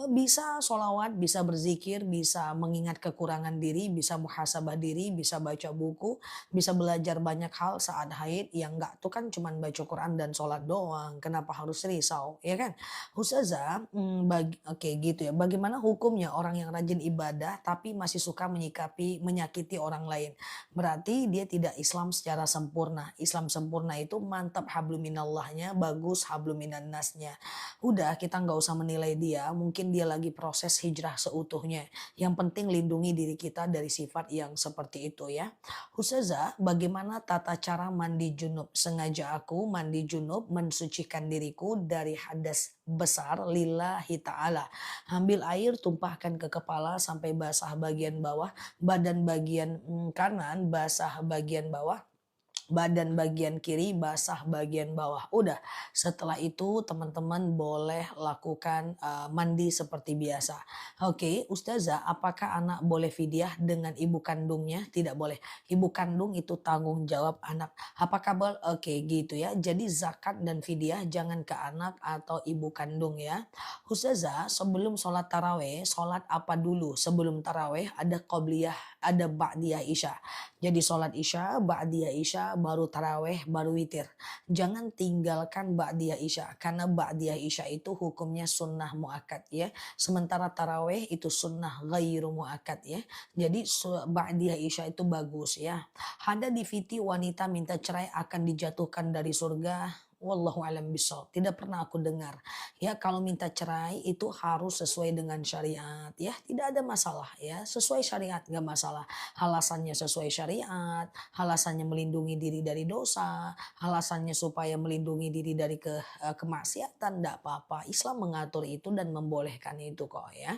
Bisa sholawat, bisa berzikir, bisa mengingat kekurangan diri, bisa muhasabah diri, bisa baca buku, bisa belajar banyak hal saat haid. Yang enggak tuh kan cuman baca Quran dan sholat doang. Kenapa harus risau, ya kan? Ustazah, oke gitu ya. Bagaimana hukumnya orang yang rajin ibadah tapi masih suka menyakiti orang lain? Berarti dia tidak Islam secara sempurna. Islam sempurna itu mantap habluminallahnya, bagus habluminannasnya. Udah kita nggak usah menilai dia. Mungkin dia lagi proses hijrah seutuhnya. Yang penting lindungi diri kita dari sifat yang seperti itu ya. Ustazah, bagaimana tata cara mandi junub? Sengaja aku mandi junub mensucikan diriku dari hadas besar lillahi ta'ala. Ambil air tumpahkan ke kepala sampai basah bagian bawah, badan bagian kanan basah bagian bawah, badan bagian kiri basah bagian bawah. Udah, setelah itu teman-teman boleh lakukan mandi seperti biasa. Oke, Ustazah, apakah anak boleh fidyah dengan ibu kandungnya? Tidak boleh. Ibu kandung itu tanggung jawab anak. Apakah boleh? Oke, gitu ya. Jadi zakat dan fidyah jangan ke anak atau ibu kandung ya. Ustazah, sebelum sholat taraweh, sholat apa dulu? Sebelum taraweh ada qobliyah, ada ba'diyah isya. Jadi sholat isya, ba'diyah isya, baru taraweh, baru witir. Jangan tinggalkan ba'diyah isya. Karena ba'diyah isya itu hukumnya sunnah mu'akkad ya. Sementara taraweh itu sunnah ghairu mu'akkad ya. Jadi ba'diyah isya itu bagus ya. Ada di VT wanita minta cerai akan dijatuhkan dari surga. Wallahu alam bishawab. Tidak pernah aku dengar. Ya, kalau minta cerai itu harus sesuai dengan syariat ya. Tidak ada masalah ya. Sesuai syariat nggak masalah. Alasannya sesuai syariat, alasannya melindungi diri dari dosa, alasannya supaya melindungi diri dari kemaksiatan, tidak apa-apa. Islam mengatur itu dan membolehkan itu kok ya.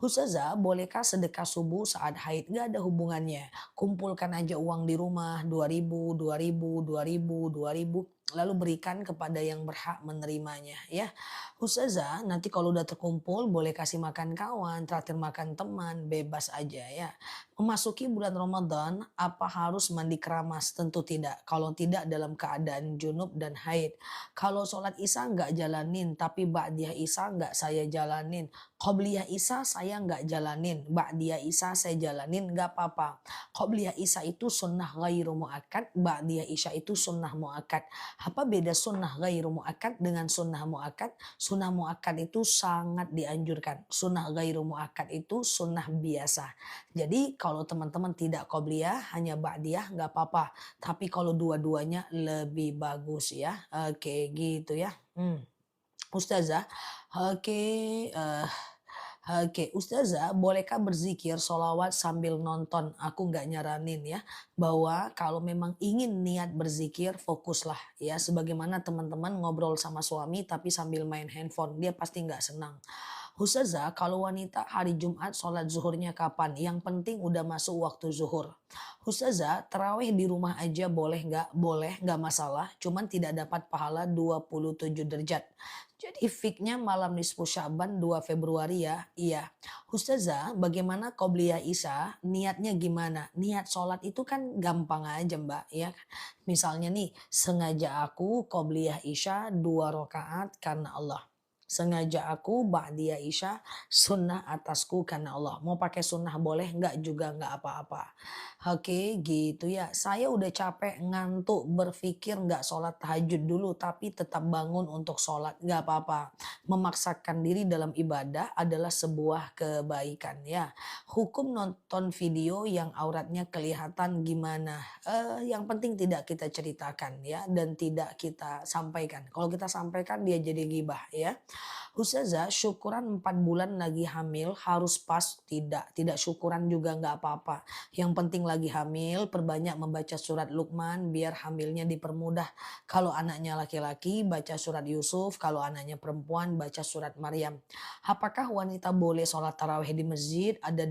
Ustazah, bolehkah sedekah subuh saat haid? Gak ada hubungannya. Kumpulkan aja uang di rumah 2.000, 2.000, 2.000, 2.000 lalu berikan kepada yang berhak menerimanya ya. Ustazah, nanti kalau udah terkumpul boleh kasih makan kawan, traktir makan teman, bebas aja ya. Memasuki bulan Ramadan, apa harus mandi keramas? Tentu tidak. Kalau tidak dalam keadaan junub dan haid. Kalau sholat isya nggak jalanin, tapi ba'diyah isya nggak saya jalanin. Qobliyah isya saya nggak jalanin. Ba'diyah isya saya jalanin, nggak apa-apa. Qobliyah isya itu sunnah ghairu mu'akkad, ba'diyah isya itu sunnah mu'akkad. Apa beda sunnah ghairu mu'akkad dengan sunnah mu'akkad? Sunnah mu'akkad itu sangat dianjurkan. Sunnah ghairu mu'akkad itu sunnah biasa. Jadi kalau teman-teman tidak qobliyah hanya ba'diyah nggak apa-apa. Tapi kalau dua-duanya lebih bagus ya. Oke gitu ya. Ustazah, oke, Ustazah, bolehkah berzikir solawat sambil nonton? Aku nggak nyaranin ya, bahwa kalau memang ingin niat berzikir, fokuslah ya. Sebagaimana teman-teman ngobrol sama suami tapi sambil main handphone, dia pasti nggak senang. Ustazah, kalau wanita hari Jumat sholat zuhurnya kapan? Yang penting udah masuk waktu zuhur. Ustazah, tarawih di rumah aja boleh nggak? Boleh, nggak masalah. Cuman tidak dapat pahala 27 derajat. Jadi fiknya malam nisfu Sya'ban 2 Februari ya? Iya. Ustazah, bagaimana qobliyah Isya? Niatnya gimana? Niat sholat itu kan gampang aja Mbak ya. Misalnya nih, sengaja aku qobliyah Isya 2 rakaat karena Allah. Sengaja aku ba'diyah Isya sunnah atasku karena Allah. Mau pakai sunnah boleh nggak juga nggak apa-apa. Oke gitu ya. Saya udah capek ngantuk berpikir nggak sholat tahajud dulu tapi tetap bangun untuk sholat nggak apa-apa. Memaksakan diri dalam ibadah adalah sebuah kebaikan ya. Hukum nonton video yang auratnya kelihatan gimana? Yang penting tidak kita ceritakan ya dan tidak kita sampaikan. Kalau kita sampaikan dia jadi gibah ya. Ustazah, syukuran 4 bulan lagi hamil harus pas? Tidak, tidak syukuran juga nggak apa-apa. Yang penting lagi hamil, perbanyak membaca surat Luqman biar hamilnya dipermudah. Kalau anaknya laki-laki, baca surat Yusuf. Kalau anaknya perempuan, baca surat Maryam. Apakah wanita boleh sholat tarawih di masjid? Ada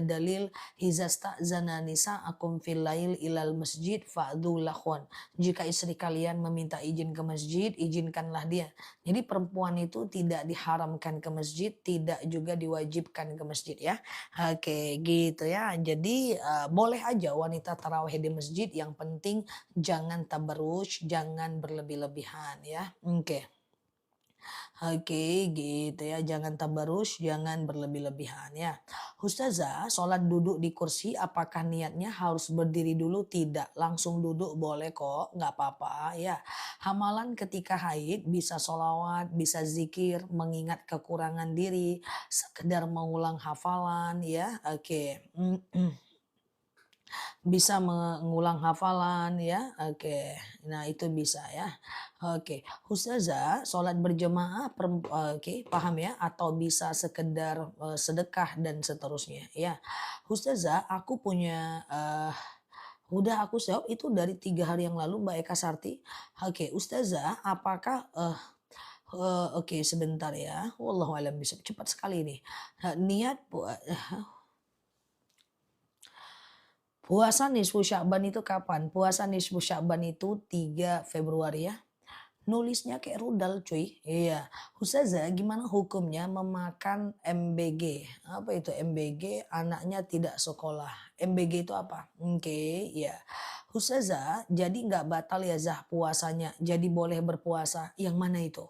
dalil hizasta zananisa akum fil lail ilal masjid fa'dulakhwan. Jika istri kalian meminta izin ke masjid, izinkanlah dia. Jadi perempuan itu tidak diharamkan ke masjid, tidak juga diwajibkan ke masjid ya. Oke, gitu ya. Jadi boleh aja wanita tarawih di masjid, yang penting jangan tabarruj, jangan berlebih-lebihan ya. Oke. Oke, gitu ya. Jangan tabarus, jangan berlebih-lebihan ya. Ustazah, sholat duduk di kursi apakah niatnya harus berdiri dulu? Tidak, langsung duduk boleh kok, nggak apa-apa ya. Hamalan ketika haid bisa sholawat, bisa zikir, mengingat kekurangan diri, sekedar mengulang hafalan ya. Oke. Bisa mengulang hafalan ya. Oke. Nah, itu bisa ya. Oke. Ustazah, sholat berjemaah oke, paham ya, atau bisa sekedar sedekah dan seterusnya ya. Ustazah, aku punya udah aku jawab itu dari 3 hari yang lalu Mbak Eka Sarti. Oke, Ustazah, apakah oke sebentar ya. Wallahu alam bisa cepat sekali nih. Niat puasa nisfu Sya'ban itu kapan? Puasa nisfu Sya'ban itu 3 Februari ya. Nulisnya kayak rudal cuy. Iya. Ustazah, gimana hukumnya memakan MBG? Apa itu MBG? Anaknya tidak sekolah. MBG itu apa? Oke, ya. Ustazah, jadi nggak batal ya Zah puasanya. Jadi boleh berpuasa. Yang mana itu?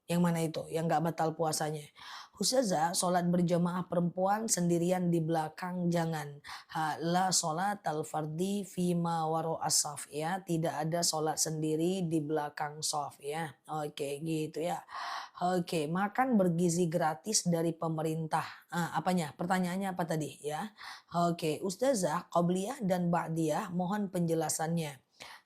Yang mana itu? Yang nggak batal puasanya. Ustazah, sholat berjamaah perempuan sendirian di belakang jangan. La sholat al-fardi fima waro asaf ya. Tidak ada sholat sendiri di belakang sof ya. Oke gitu ya. Oke, makan bergizi gratis dari pemerintah. Apanya? Pertanyaannya apa tadi ya? Oke, Ustazah, qobliyah dan ba'diyah mohon penjelasannya.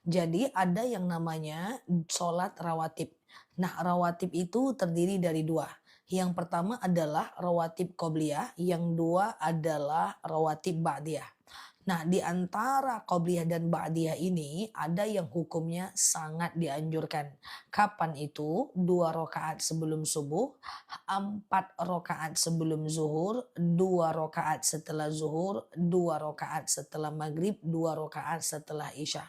Jadi ada yang namanya sholat rawatib. Nah, rawatib itu terdiri dari dua. Yang pertama adalah rawatib qobliyah, yang dua adalah rawatib ba'diyah. Nah, di antara qobliyah dan ba'diyah ini ada yang hukumnya sangat dianjurkan. Kapan itu? 2 rakaat sebelum subuh, 4 rakaat sebelum zuhur, 2 rakaat setelah zuhur, 2 rakaat setelah maghrib, 2 rakaat setelah isya.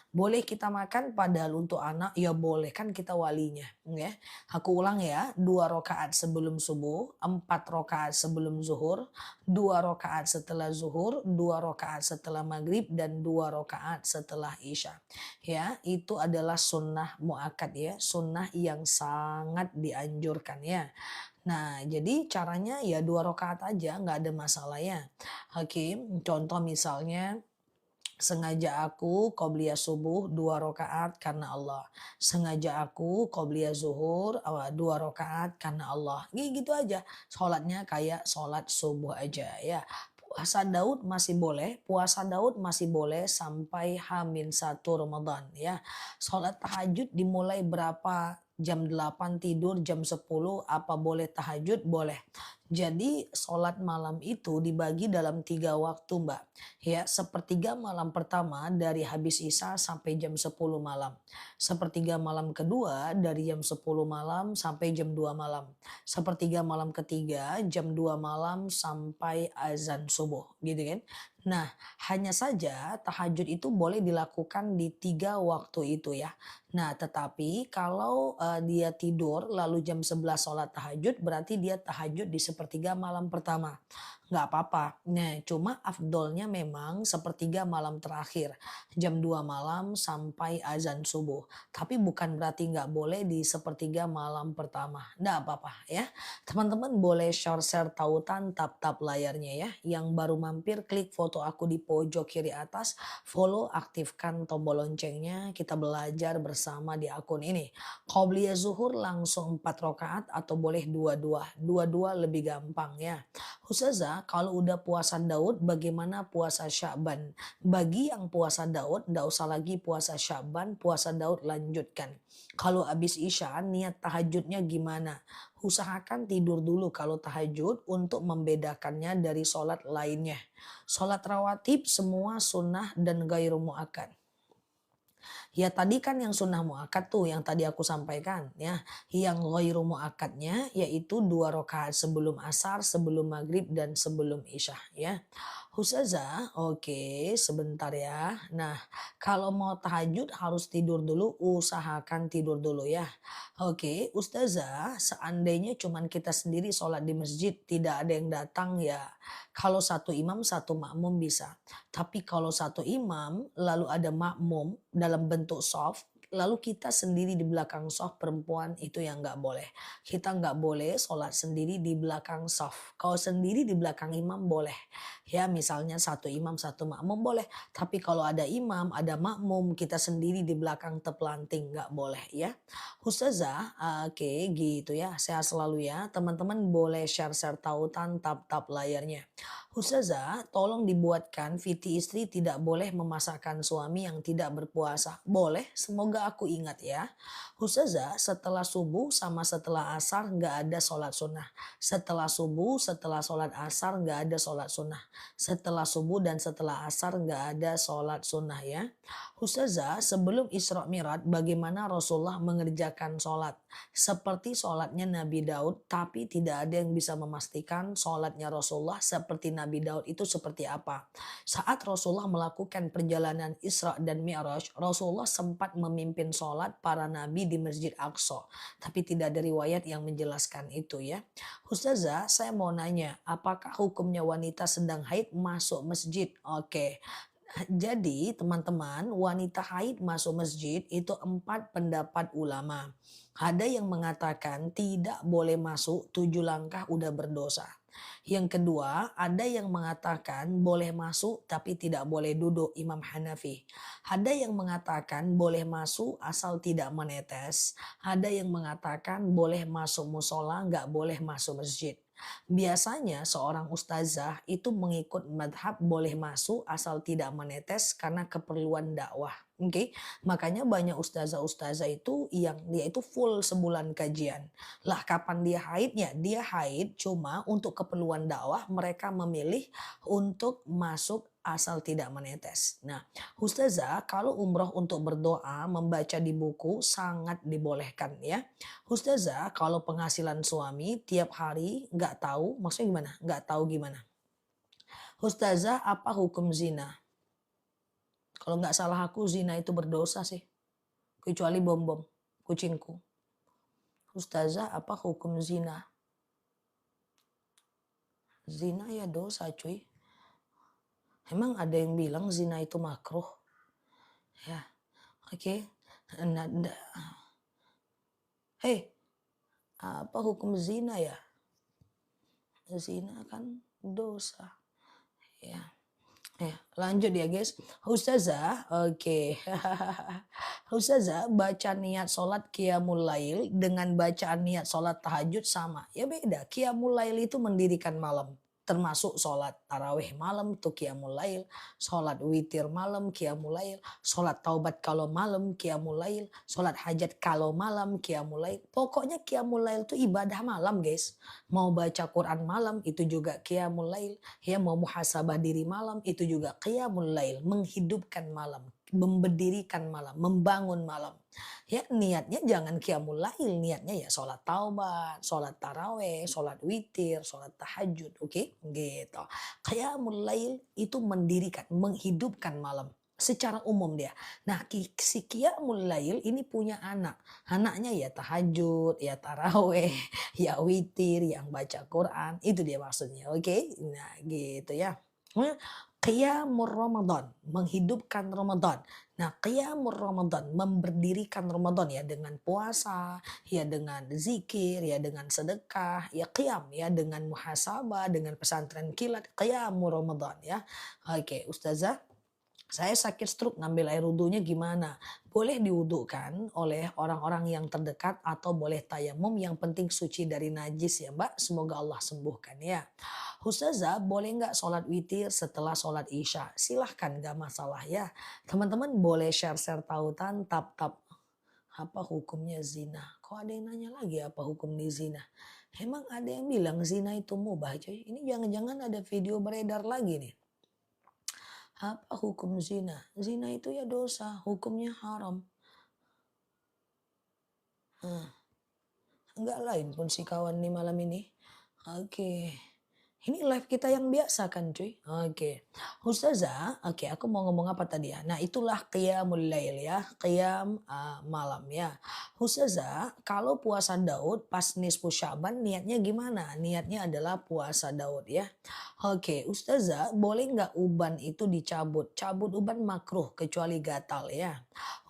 Boleh kita makan padahal untuk anak? Ya boleh, kan kita walinya. Ya. Aku ulang ya, 2 rakaat sebelum subuh, 4 rakaat sebelum zuhur, 2 rakaat setelah zuhur, 2 rakaat setelah maghrib, dan 2 rakaat setelah isya. Ya, itu adalah sunnah muakkad ya, sunnah yang sangat dianjurkan ya. Nah, jadi caranya ya 2 rakaat aja, nggak ada masalahnya. Oke, contoh misalnya sengaja aku qobliyah subuh 2 rakaat karena Allah. Sengaja aku qobliyah zuhur 2 rakaat karena Allah. Gitu aja. Sholatnya kayak sholat subuh aja ya. Puasa Daud masih boleh. Puasa Daud masih boleh sampai H-1 Ramadan ya. Sholat tahajud dimulai berapa? Jam 8 tidur, jam 10 apa boleh tahajud? Boleh. Jadi sholat malam itu dibagi dalam 3 waktu Mbak. Ya, sepertiga malam pertama dari habis Isya sampai jam 10 malam. Sepertiga malam kedua dari jam 10 malam sampai jam 2 malam. Sepertiga malam ketiga jam 2 malam sampai azan subuh gitu kan. Nah, hanya saja tahajud itu boleh dilakukan di 3 waktu itu ya. Nah, tetapi kalau, dia tidur lalu jam 11 sholat tahajud, berarti dia tahajud di sepertiga malam pertama. Nggak apa-apa. Nah, cuma afdolnya memang sepertiga malam terakhir, jam 2 malam sampai azan subuh. Tapi bukan berarti nggak boleh di sepertiga malam pertama, nggak apa-apa ya. Teman-teman boleh share-share tautan tap-tap layarnya ya. Yang baru mampir klik foto aku di pojok kiri atas, follow, aktifkan tombol loncengnya, kita belajar bersama di akun ini. Qobliyah zuhur langsung 4 rakaat atau boleh dua-dua. Dua-dua lebih gampang ya. Ustazah, kalau udah puasa Daud bagaimana puasa Sya'ban? Bagi yang puasa Daud, ndak usah lagi puasa Sya'ban, puasa Daud lanjutkan. Kalau habis Isya niat tahajudnya gimana? Usahakan tidur dulu kalau tahajud untuk membedakannya dari sholat lainnya. Sholat rawatib semua sunnah dan gairu muakkad. Ya tadi kan yang sunnah muakkad tuh yang tadi aku sampaikan ya. Yang ghairu muakkadnya yaitu 2 rakaat sebelum asar, sebelum maghrib dan sebelum isya ya. Ustazah, oke sebentar ya. Nah, kalau mau tahajud harus tidur dulu, usahakan tidur dulu ya. Oke, Ustazah, seandainya cuman kita sendiri sholat di masjid, tidak ada yang datang ya. Kalau satu imam, satu makmum bisa. Tapi kalau satu imam, lalu ada makmum dalam bentuk soft, lalu kita sendiri di belakang soft perempuan itu yang nggak boleh. Kita nggak boleh sholat sendiri di belakang soft. Kalau sendiri di belakang imam boleh. Ya misalnya satu imam satu makmum boleh. Tapi kalau ada imam, ada makmum, kita sendiri di belakang teplanting nggak boleh ya. Ustazah, oke gitu ya. Sehat selalu ya. Teman-teman boleh share-share tautan tap-tap layarnya. Ustazah, tolong dibuatkan Viti istri tidak boleh memasakkan suami yang tidak berpuasa. Boleh, semoga aku ingat ya. Ustazah, setelah subuh sama setelah asar nggak ada sholat sunnah. Setelah subuh, setelah sholat asar nggak ada sholat sunnah. Setelah subuh dan setelah asar nggak ada sholat sunnah ya. Ustazah, sebelum Isra Mi'raj bagaimana Rasulullah mengerjakan sholat? Seperti sholatnya Nabi Daud, tapi tidak ada yang bisa memastikan sholatnya Rasulullah seperti Nabi Daud itu seperti apa. Saat Rasulullah melakukan perjalanan Isra dan Mi'raj, Rasulullah sempat memimpin sholat para nabi di Masjid Aqsa. Tapi tidak ada riwayat yang menjelaskan itu ya. Ustazah, saya mau nanya, apakah hukumnya wanita sedang haid masuk masjid? Oke. Jadi teman-teman wanita haid masuk masjid itu 4 pendapat ulama. Ada yang mengatakan tidak boleh masuk 7 langkah udah berdosa. Yang kedua ada yang mengatakan boleh masuk tapi tidak boleh duduk Imam Hanafi. Ada yang mengatakan boleh masuk asal tidak menetes. Ada yang mengatakan boleh masuk musola nggak boleh masuk masjid. Biasanya seorang ustazah itu mengikut madhab boleh masuk asal tidak menetes karena keperluan dakwah. Oke, makanya banyak ustazah-ustazah itu yang dia itu full sebulan kajian. Lah kapan dia haidnya? Dia haid cuma untuk keperluan dakwah mereka memilih untuk masuk asal tidak menetes. Nah, ustazah kalau umroh untuk berdoa membaca di buku sangat dibolehkan ya. Ustazah, kalau penghasilan suami tiap hari nggak tahu, maksudnya gimana? Nggak tahu gimana? Ustazah, apa hukum zina? Kalau nggak salah aku zina itu berdosa sih. Kecuali bom-bom, kucingku. Ustazah, apa hukum zina? Zina ya dosa cuy. Emang ada yang bilang zina itu makruh? Ya, oke. Nada. Hei, apa hukum zina ya? Zina kan dosa. Ya. Ya, lanjut ya guys. Ustazah, oke. Ustazah, baca niat sholat qiyamul lail dengan bacaan niat sholat tahajud sama. Ya beda, qiyamul lail itu mendirikan malam. Termasuk sholat tarawih malam itu qiyamul lail, sholat witir malam qiyamul lail, sholat taubat kalau malam qiyamul lail, sholat hajat kalau malam qiyamul lail. Pokoknya qiyamul lail itu ibadah malam guys. Mau baca Quran malam itu juga qiyamul lail. Ya mau muhasabah diri malam itu juga qiyamul lail, menghidupkan malam. memberdirikan malam, membangun malam. Ya niatnya jangan qiyamul lail, niatnya ya sholat taubat, sholat taraweh, sholat witir, sholat tahajud, oke? Gitu. Qiyamul lail itu mendirikan, menghidupkan malam. Secara umum dia. Nah, si qiyamul lail ini punya anak. Anaknya ya tahajud, ya taraweh, ya witir, yang baca Quran. Itu dia maksudnya, oke? Nah, gitu ya. Qiyamul Ramadan, menghidupkan Ramadan. Nah, qiyamul Ramadan, memberdirikan Ramadan ya dengan puasa, ya dengan zikir, ya dengan sedekah, ya qiyam ya dengan muhasabah, dengan pesantren kilat, qiyamul Ramadan ya. Oke, Ustazah, saya sakit stroke, ngambil air wudhunya gimana? Boleh diwudukan oleh orang-orang yang terdekat atau boleh tayamum, yang penting suci dari najis ya Mbak. Semoga Allah sembuhkan ya. Ustazah, boleh nggak sholat witir setelah sholat isya? Silahkan, nggak masalah ya. Teman-teman boleh share-share tautan, tap-tap. Apa hukumnya zina? Kok ada yang nanya lagi apa hukum di zina? Emang ada yang bilang zina itu mubah coy? Ini jangan-jangan ada video beredar lagi nih. Apa hukum zina? Zina itu ya dosa, hukumnya haram. Enggak lain pun si kawan nih malam ini. Oke. Ini live kita yang biasa kan cuy? Oke. Ustazah, oke aku mau ngomong apa tadi ya? Nah itulah qiyamul lail ya, qiyam malam ya. Ustazah, kalau puasa Daud pas nisfu Syaban niatnya gimana? Niatnya adalah puasa Daud ya. Oke, Ustazah, boleh nggak uban itu dicabut? Cabut uban makruh kecuali gatal ya.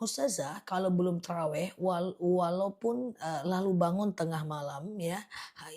Ustazah, kalau belum terawih, walaupun lalu bangun tengah malam ya,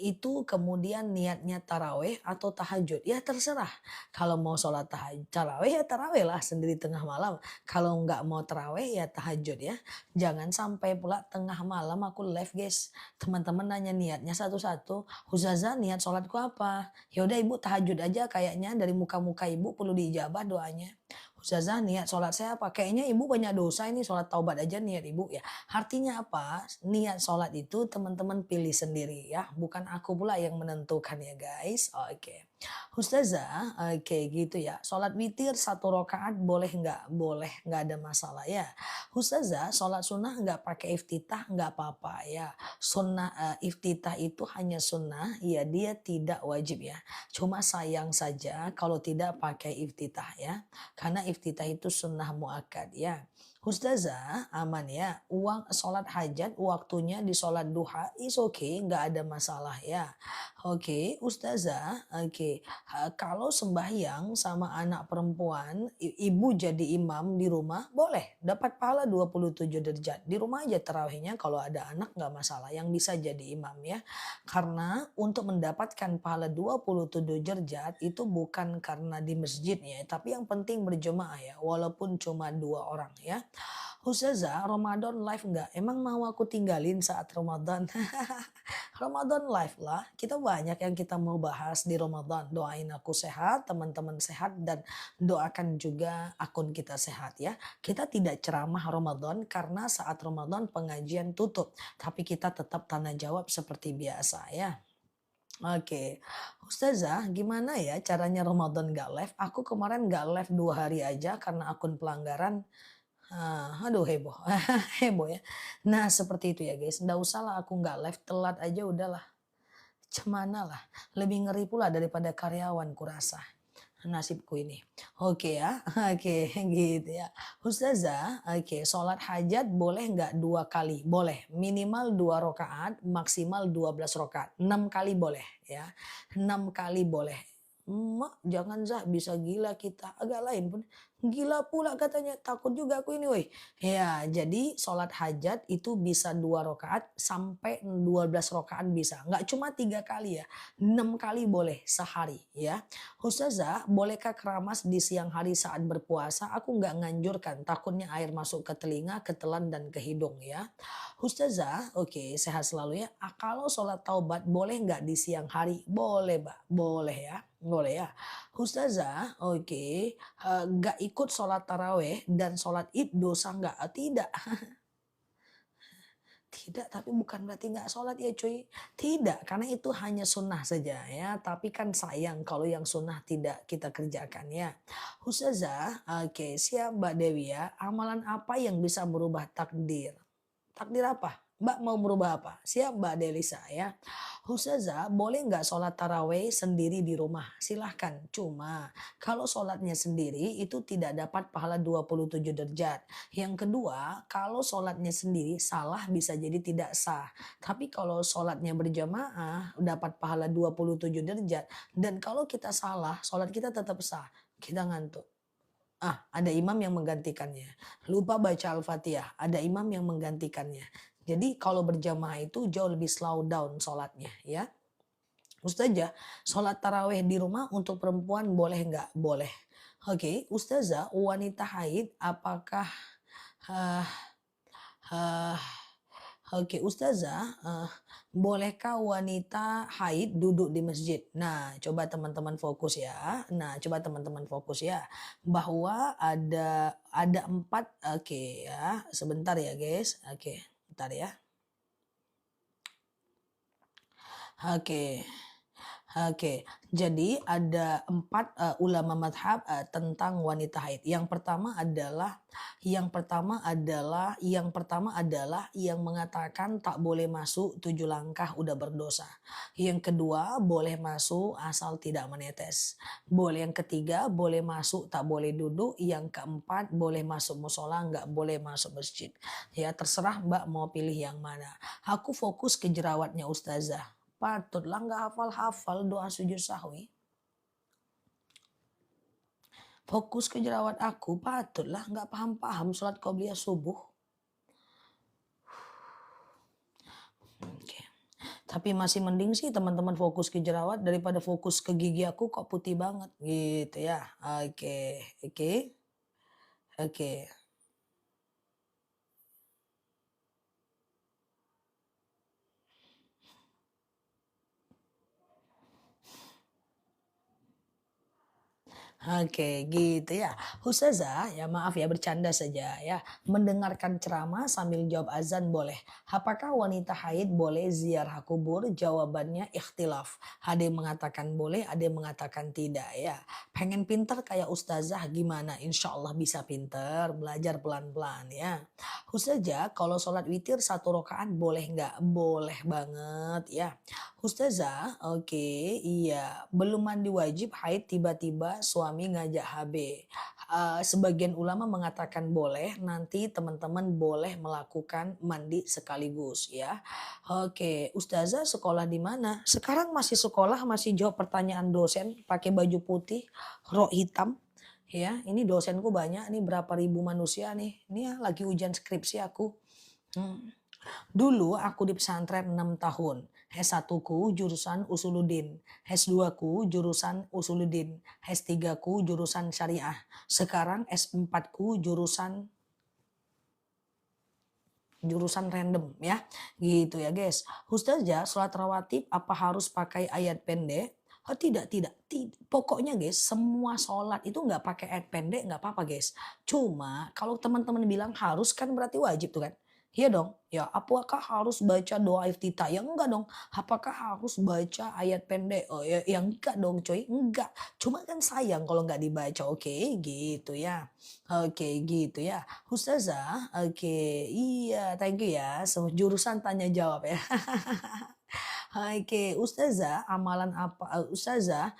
itu kemudian niatnya tarawih atau tahajud, ya terserah. Kalau mau sholat tarawih ya tarawih lah sendiri tengah malam. Kalau nggak mau tarawih ya tahajud ya. Jangan sampai pula tengah malam aku live guys. Teman-teman nanya niatnya satu-satu. Ustazah niat sholatku apa? Ya udah ibu tahajud aja, kayaknya dari muka-muka ibu perlu diijabah doanya. Ustazah niat sholat saya apa? Kayaknya ibu banyak dosa ini, sholat taubat aja niat ibu ya. Artinya apa? Niat sholat itu teman-teman pilih sendiri ya. Bukan aku pula yang menentukan ya guys. Oke. Ustazah, oke gitu ya. Sholat witir 1 rakaat boleh nggak? Boleh, nggak ada masalah ya. Ustazah, sholat sunnah nggak pakai iftitah nggak apa-apa ya. Sunnah iftitah itu hanya sunnah, ya dia tidak wajib ya. Cuma sayang saja kalau tidak pakai iftitah ya. Karena iftitah itu sunnah muakkad ya. Ustazah, aman ya. Uang sholat hajat waktunya di sholat duha is okay, nggak ada masalah ya. Oke, Ustazah, oke. Kalau sembahyang sama anak perempuan, ibu jadi imam di rumah, boleh. Dapat pahala 27 derajat. Di rumah aja tarawihnya, kalau ada anak nggak masalah. Yang bisa jadi imam ya. Karena untuk mendapatkan pahala 27 derajat itu bukan karena di masjidnya, tapi yang penting berjemaah ya, walaupun cuma 2 orang ya. Ustazah, Ramadan live nggak? Emang mau aku tinggalin saat Ramadan? Ramadan live lah. Kita banyak yang kita mau bahas di Ramadan. Doain aku sehat, teman-teman sehat, dan doakan juga akun kita sehat ya. Kita tidak ceramah Ramadan karena saat Ramadan pengajian tutup. Tapi kita tetap tanya jawab seperti biasa ya. Oke, Ustazah gimana ya caranya Ramadan gak live? Aku kemarin gak live 2 hari aja karena akun pelanggaran. Aduh heboh, heboh ya. Nah seperti itu ya guys, nggak usah lah aku nggak live telat aja udahlah. Cemana lah, lebih ngeri pula daripada karyawan kurasa. Nasibku ini. Oke ya, oke gitu ya. Ustazah, oke sholat hajat boleh nggak 2 kali? Boleh, minimal 2 rakaat, maksimal 12 rakaat. 6 kali boleh ya, 6 kali boleh. Mak jangan Zah, bisa gila kita. Agak lain pun gila pula katanya, takut juga aku ini woi. Ya jadi sholat hajat itu bisa 2 rakaat sampai 12 rakaat bisa. Nggak cuma 3 kali ya, 6 kali boleh sehari ya. Ustazah bolehkah keramas di siang hari saat berpuasa? Aku nggak nganjurkan, takutnya air masuk ke telinga, ke telan dan ke hidung ya. Ustazah, oke sehat selalu ya. Kalau sholat taubat boleh nggak di siang hari? Boleh Mbak, boleh ya. Boleh ya. Ustazah, oke, nggak ikut sholat taraweh dan sholat id dosa nggak? Tidak. Tidak, tapi bukan berarti nggak sholat ya cuy. Tidak, karena itu hanya sunnah saja ya. Tapi kan sayang kalau yang sunnah tidak kita kerjakan ya. Ustazah, oke siap Mbak Dewi ya. Amalan apa yang bisa merubah takdir? Takdir apa? Mbak mau merubah apa? Siap Mbak Delisa ya. Ustazah, boleh nggak sholat taraweh sendiri di rumah? Silahkan. Cuma kalau sholatnya sendiri itu tidak dapat pahala 27 derajat. Yang kedua, kalau sholatnya sendiri salah bisa jadi tidak sah. Tapi kalau sholatnya berjamaah dapat pahala 27 derajat. Dan kalau kita salah, sholat kita tetap sah. Kita ngantuk. Ada imam yang menggantikannya. Lupa baca Al-Fatihah, ada imam yang menggantikannya. Jadi kalau berjamaah itu jauh lebih slow down sholatnya ya. Ustazah, sholat taraweh di rumah untuk perempuan boleh nggak? Boleh. Oke, Ustazah, wanita haid apakah uh, uh, Oke, Ustazah, bolehkah wanita haid duduk di masjid? Nah, coba teman-teman fokus ya. Bahwa ada 4, oke ya. Sebentar ya, guys. Oke, bentar ya. Oke. Oke, jadi ada 4 ulama madhab tentang wanita haid. Yang pertama adalah yang mengatakan tak boleh masuk 7 langkah udah berdosa. Yang kedua boleh masuk asal tidak menetes. Yang ketiga boleh masuk tak boleh duduk. Yang keempat boleh masuk musola nggak boleh masuk masjid. Ya terserah Mbak mau pilih yang mana. Aku fokus ke jerawatnya Ustazah. Patutlah nggak hafal-hafal doa sujud sahwi. Fokus ke jerawat aku, patutlah nggak paham-paham sholat qobliyah subuh. Oke. Tapi masih mending sih teman-teman fokus ke jerawat daripada fokus ke gigi aku kok putih banget gitu ya. Oke. Oke, gitu ya. Ustazah, ya maaf ya bercanda saja ya. Mendengarkan ceramah sambil jawab azan boleh. Apakah wanita haid boleh ziarah kubur? Jawabannya ikhtilaf. Ada yang mengatakan boleh, ada yang mengatakan tidak ya. Pengen pinter kayak ustazah gimana? Insya Allah bisa pinter, belajar pelan-pelan ya. Ustazah, kalau sholat witir 1 rakaat boleh nggak? Boleh banget ya. Ustazah, oke, iya. Belum mandi wajib haid tiba-tiba suami ngajak HB. Sebagian ulama mengatakan boleh, nanti teman-teman boleh melakukan mandi sekaligus ya. Oke, Ustazah sekolah di mana? Sekarang masih sekolah, masih jawab pertanyaan dosen pakai baju putih, rok hitam. Ya, ini dosenku banyak nih berapa ribu manusia nih. Ini ya lagi ujian skripsi aku. Dulu aku di pesantren 6 tahun. S1 ku jurusan Usuluddin, S2 ku jurusan Usuluddin, S3 ku jurusan Syariah. Sekarang S4 ku jurusan random ya. Gitu ya guys. Ustazah, sholat rawatib apa harus pakai ayat pendek? Oh, tidak. Pokoknya guys, semua sholat itu nggak pakai ayat pendek nggak apa-apa guys. Cuma kalau teman-teman bilang harus kan berarti wajib tuh kan. Iya dong. Ya, apakah harus baca doa iftitah? Ya enggak dong. Apakah harus baca ayat pendek? Oh ya, yang enggak dong coy. Enggak. Cuma kan sayang kalau nggak dibaca. Oke, gitu ya. Oke, gitu ya. Ustazah, oke. Iya, thank you ya. Jurusan tanya jawab ya. Oke, Ustazah, amalan apa? Ustazah,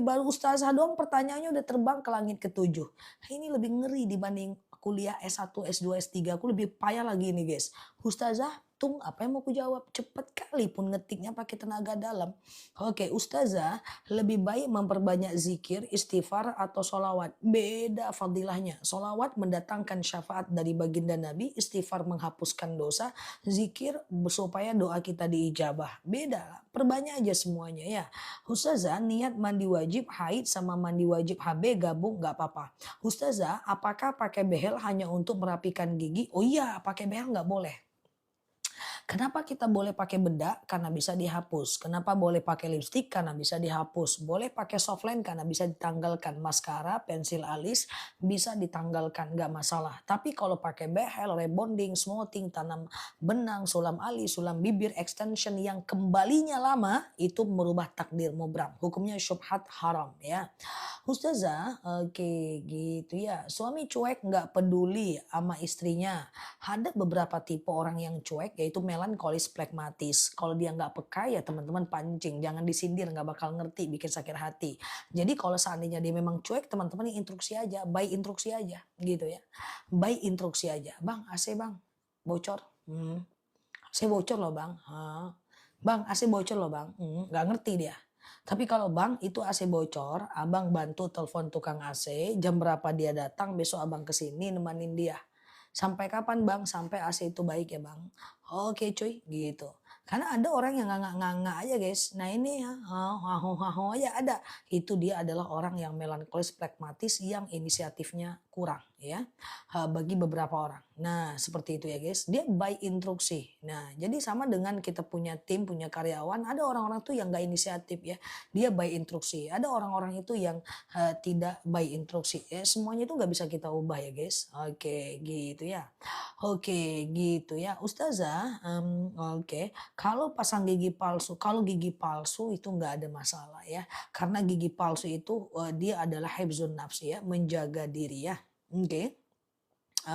baru Ustazah doang pertanyaannya udah terbang ke langit ketujuh. Ini lebih ngeri dibanding kuliah S1, S2, S3. Aku lebih payah lagi nih guys. Ustazah, apa yang mau aku jawab? Cepet kali pun ngetiknya pakai tenaga dalam. Oke, Ustazah, lebih baik memperbanyak zikir, istighfar atau solawat. Beda fadilahnya. Solawat mendatangkan syafaat dari baginda Nabi, istighfar menghapuskan dosa, zikir supaya doa kita diijabah. Beda lah, perbanyak aja semuanya ya. Ustazah, niat mandi wajib haid sama mandi wajib HB gabung nggak apa-apa. Ustazah, apakah pakai behel hanya untuk merapikan gigi? Oh iya, pakai behel nggak boleh. Kenapa kita boleh pakai bedak? Karena bisa dihapus. Kenapa boleh pakai lipstik? Karena bisa dihapus. Boleh pakai softline karena bisa ditanggalkan. Maskara, pensil alis bisa ditanggalkan, nggak masalah. Tapi kalau pakai behel, rebonding, smoothing, tanam benang, sulam alis, sulam bibir, extension yang kembalinya lama, itu merubah takdir mubram. Hukumnya syubhat haram ya. Ustazah, oke gitu ya. Suami cuek nggak peduli sama istrinya. Ada beberapa tipe orang yang cuek yaitu melankolis plekmatis. Kalau dia nggak peka ya teman-teman pancing. Jangan disindir nggak bakal ngerti bikin sakit hati. Jadi kalau seandainya dia memang cuek teman-teman instruksi aja. By instruksi aja gitu ya. By instruksi aja. Bang AC bang bocor. AC bocor loh bang. Bang AC bocor loh bang. Nggak ngerti dia. Tapi kalau bang itu AC bocor, abang bantu telepon tukang AC, jam berapa dia datang, besok abang kesini nemenin dia. Sampai kapan bang? Sampai AC itu baik ya bang. Oke cuy gitu. Karena ada orang yang nganga aja guys. Nah ini ya, haho aja ada. Itu dia adalah orang yang melankolis pragmatis yang inisiatifnya kurang ya. Bagi beberapa orang. Nah seperti itu ya guys. Dia by instruksi. Nah jadi sama dengan kita punya tim, punya karyawan. Ada orang-orang tuh yang gak inisiatif ya. Dia by instruksi. Ada orang-orang itu yang tidak by instruksi. Semuanya itu gak bisa kita ubah ya guys. Oke gitu ya. Oke gitu ya. Ustazah, oke. Kalau pasang gigi palsu, kalau gigi palsu itu nggak ada masalah ya. Karena gigi palsu itu dia adalah hifzun nafs ya, menjaga diri ya. Oke.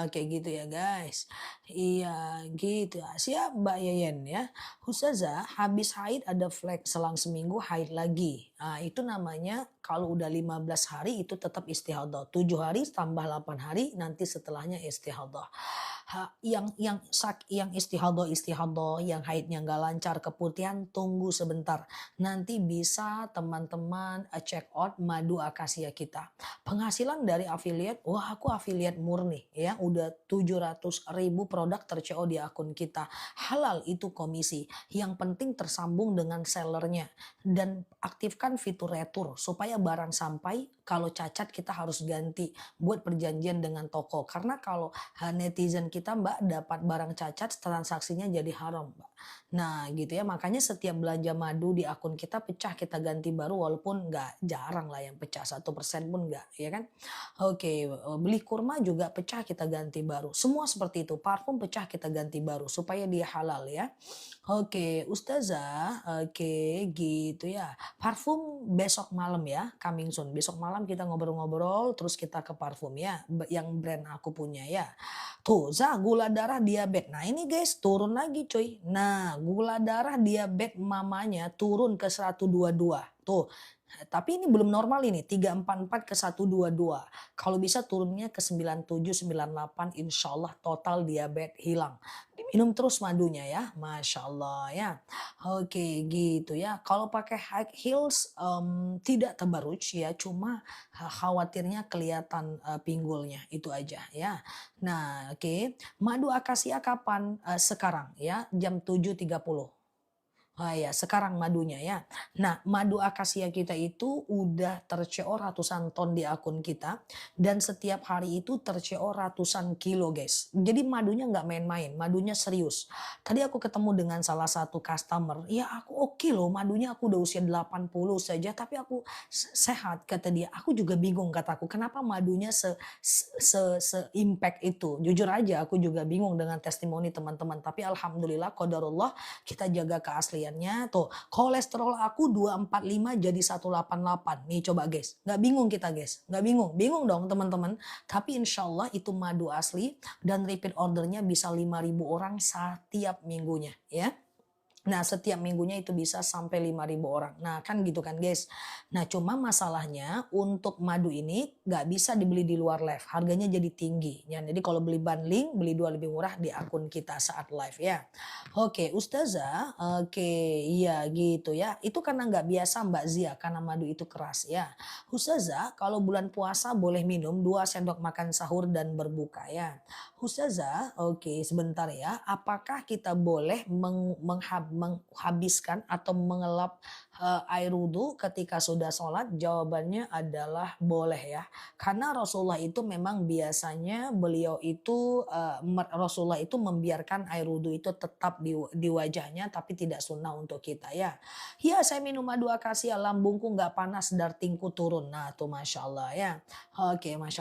Oke gitu ya guys. Iya gitu. Siap Mbak Yeyen ya. Ustazah habis haid ada flek selang seminggu haid lagi. Nah, itu namanya kalau udah 15 hari itu tetap istihadah. 7 hari tambah 8 hari nanti setelahnya istihadah. Yang istihadah yang haidnya nggak lancar keputihan tunggu sebentar. Nanti bisa teman-teman check out madu akasia kita. Penghasilan dari affiliate, wah aku affiliate murni ya, udah 700.000 produk ter-CO di akun kita. Halal itu komisi. Yang penting tersambung dengan sellernya dan aktifkan fitur retur supaya barang sampai kalau cacat kita harus ganti buat perjanjian dengan toko. Karena kalau netizen kita Mbak dapat barang cacat transaksinya jadi haram Mbak. Nah gitu ya, makanya setiap belanja madu di akun kita pecah kita ganti baru walaupun nggak jarang lah yang pecah 1% pun nggak ya kan. Oke, beli kurma juga pecah kita ganti baru. Semua seperti itu, parfum pecah kita ganti baru supaya dia halal ya. Oke, Ustazah, oke gitu ya. Parfum besok malam ya, coming soon. Besok malam kita ngobrol-ngobrol terus kita ke parfum ya, yang brand aku punya ya. Tuh, Zah gula darah diabetes. Nah ini guys turun lagi cuy. Nah gula darah diabetes mamanya turun ke 122. Tuh, tapi ini belum normal ini 344 ke 122. Kalau bisa turunnya ke 97, 98 insya Allah total diabetes hilang. Diminum terus madunya ya, Masya Allah ya. Oke gitu ya. Kalau pakai high heels tidak tabaruj ya, cuma khawatirnya kelihatan pinggulnya itu aja ya. Nah oke, madu akasia kapan? Sekarang ya jam 7.30. Ah ya, sekarang madunya ya. Nah, madu akasia kita itu udah ter-CO ratusan ton di akun kita dan setiap hari itu ter-CO ratusan kilo, guys. Jadi madunya nggak main-main, madunya serius. Tadi aku ketemu dengan salah satu customer, ya aku oke loh, madunya aku udah usia 80 saja tapi aku sehat kata dia. Aku juga bingung kataku, kenapa madunya se-impact itu. Jujur aja aku juga bingung dengan testimoni teman-teman, tapi alhamdulillah qadarullah kita jaga keasliannya. Tuh kolesterol aku 245 jadi 188 nih coba guys, nggak bingung kita guys, nggak bingung dong teman-teman, tapi insya Allah itu madu asli dan repeat ordernya bisa 5.000 orang setiap minggunya ya. Nah setiap minggunya itu bisa sampai 5.000 orang. Nah kan gitu kan guys. Nah cuma masalahnya untuk madu ini gak bisa dibeli di luar live. Harganya jadi tinggi. Ya, jadi kalau beli bundling, beli 2 lebih murah di akun kita saat live ya. Oke Ustazah, oke iya gitu ya. Itu karena gak biasa Mbak Zia, karena madu itu keras ya. Ustazah kalau bulan puasa boleh minum 2 sendok makan sahur dan berbuka ya. Ustazah, oke sebentar ya. Apakah kita boleh menghabiskan menghabiskan atau mengelap air wudhu ketika sudah sholat? Jawabannya adalah boleh ya. Karena Rasulullah itu memang biasanya beliau itu Rasulullah itu membiarkan air wudhu itu tetap di wajahnya, tapi tidak sunnah untuk kita ya. Ya saya minum madu akasia, lambungku nggak panas, dartingku turun. Nah tuh Masya Allah ya. Oke Masya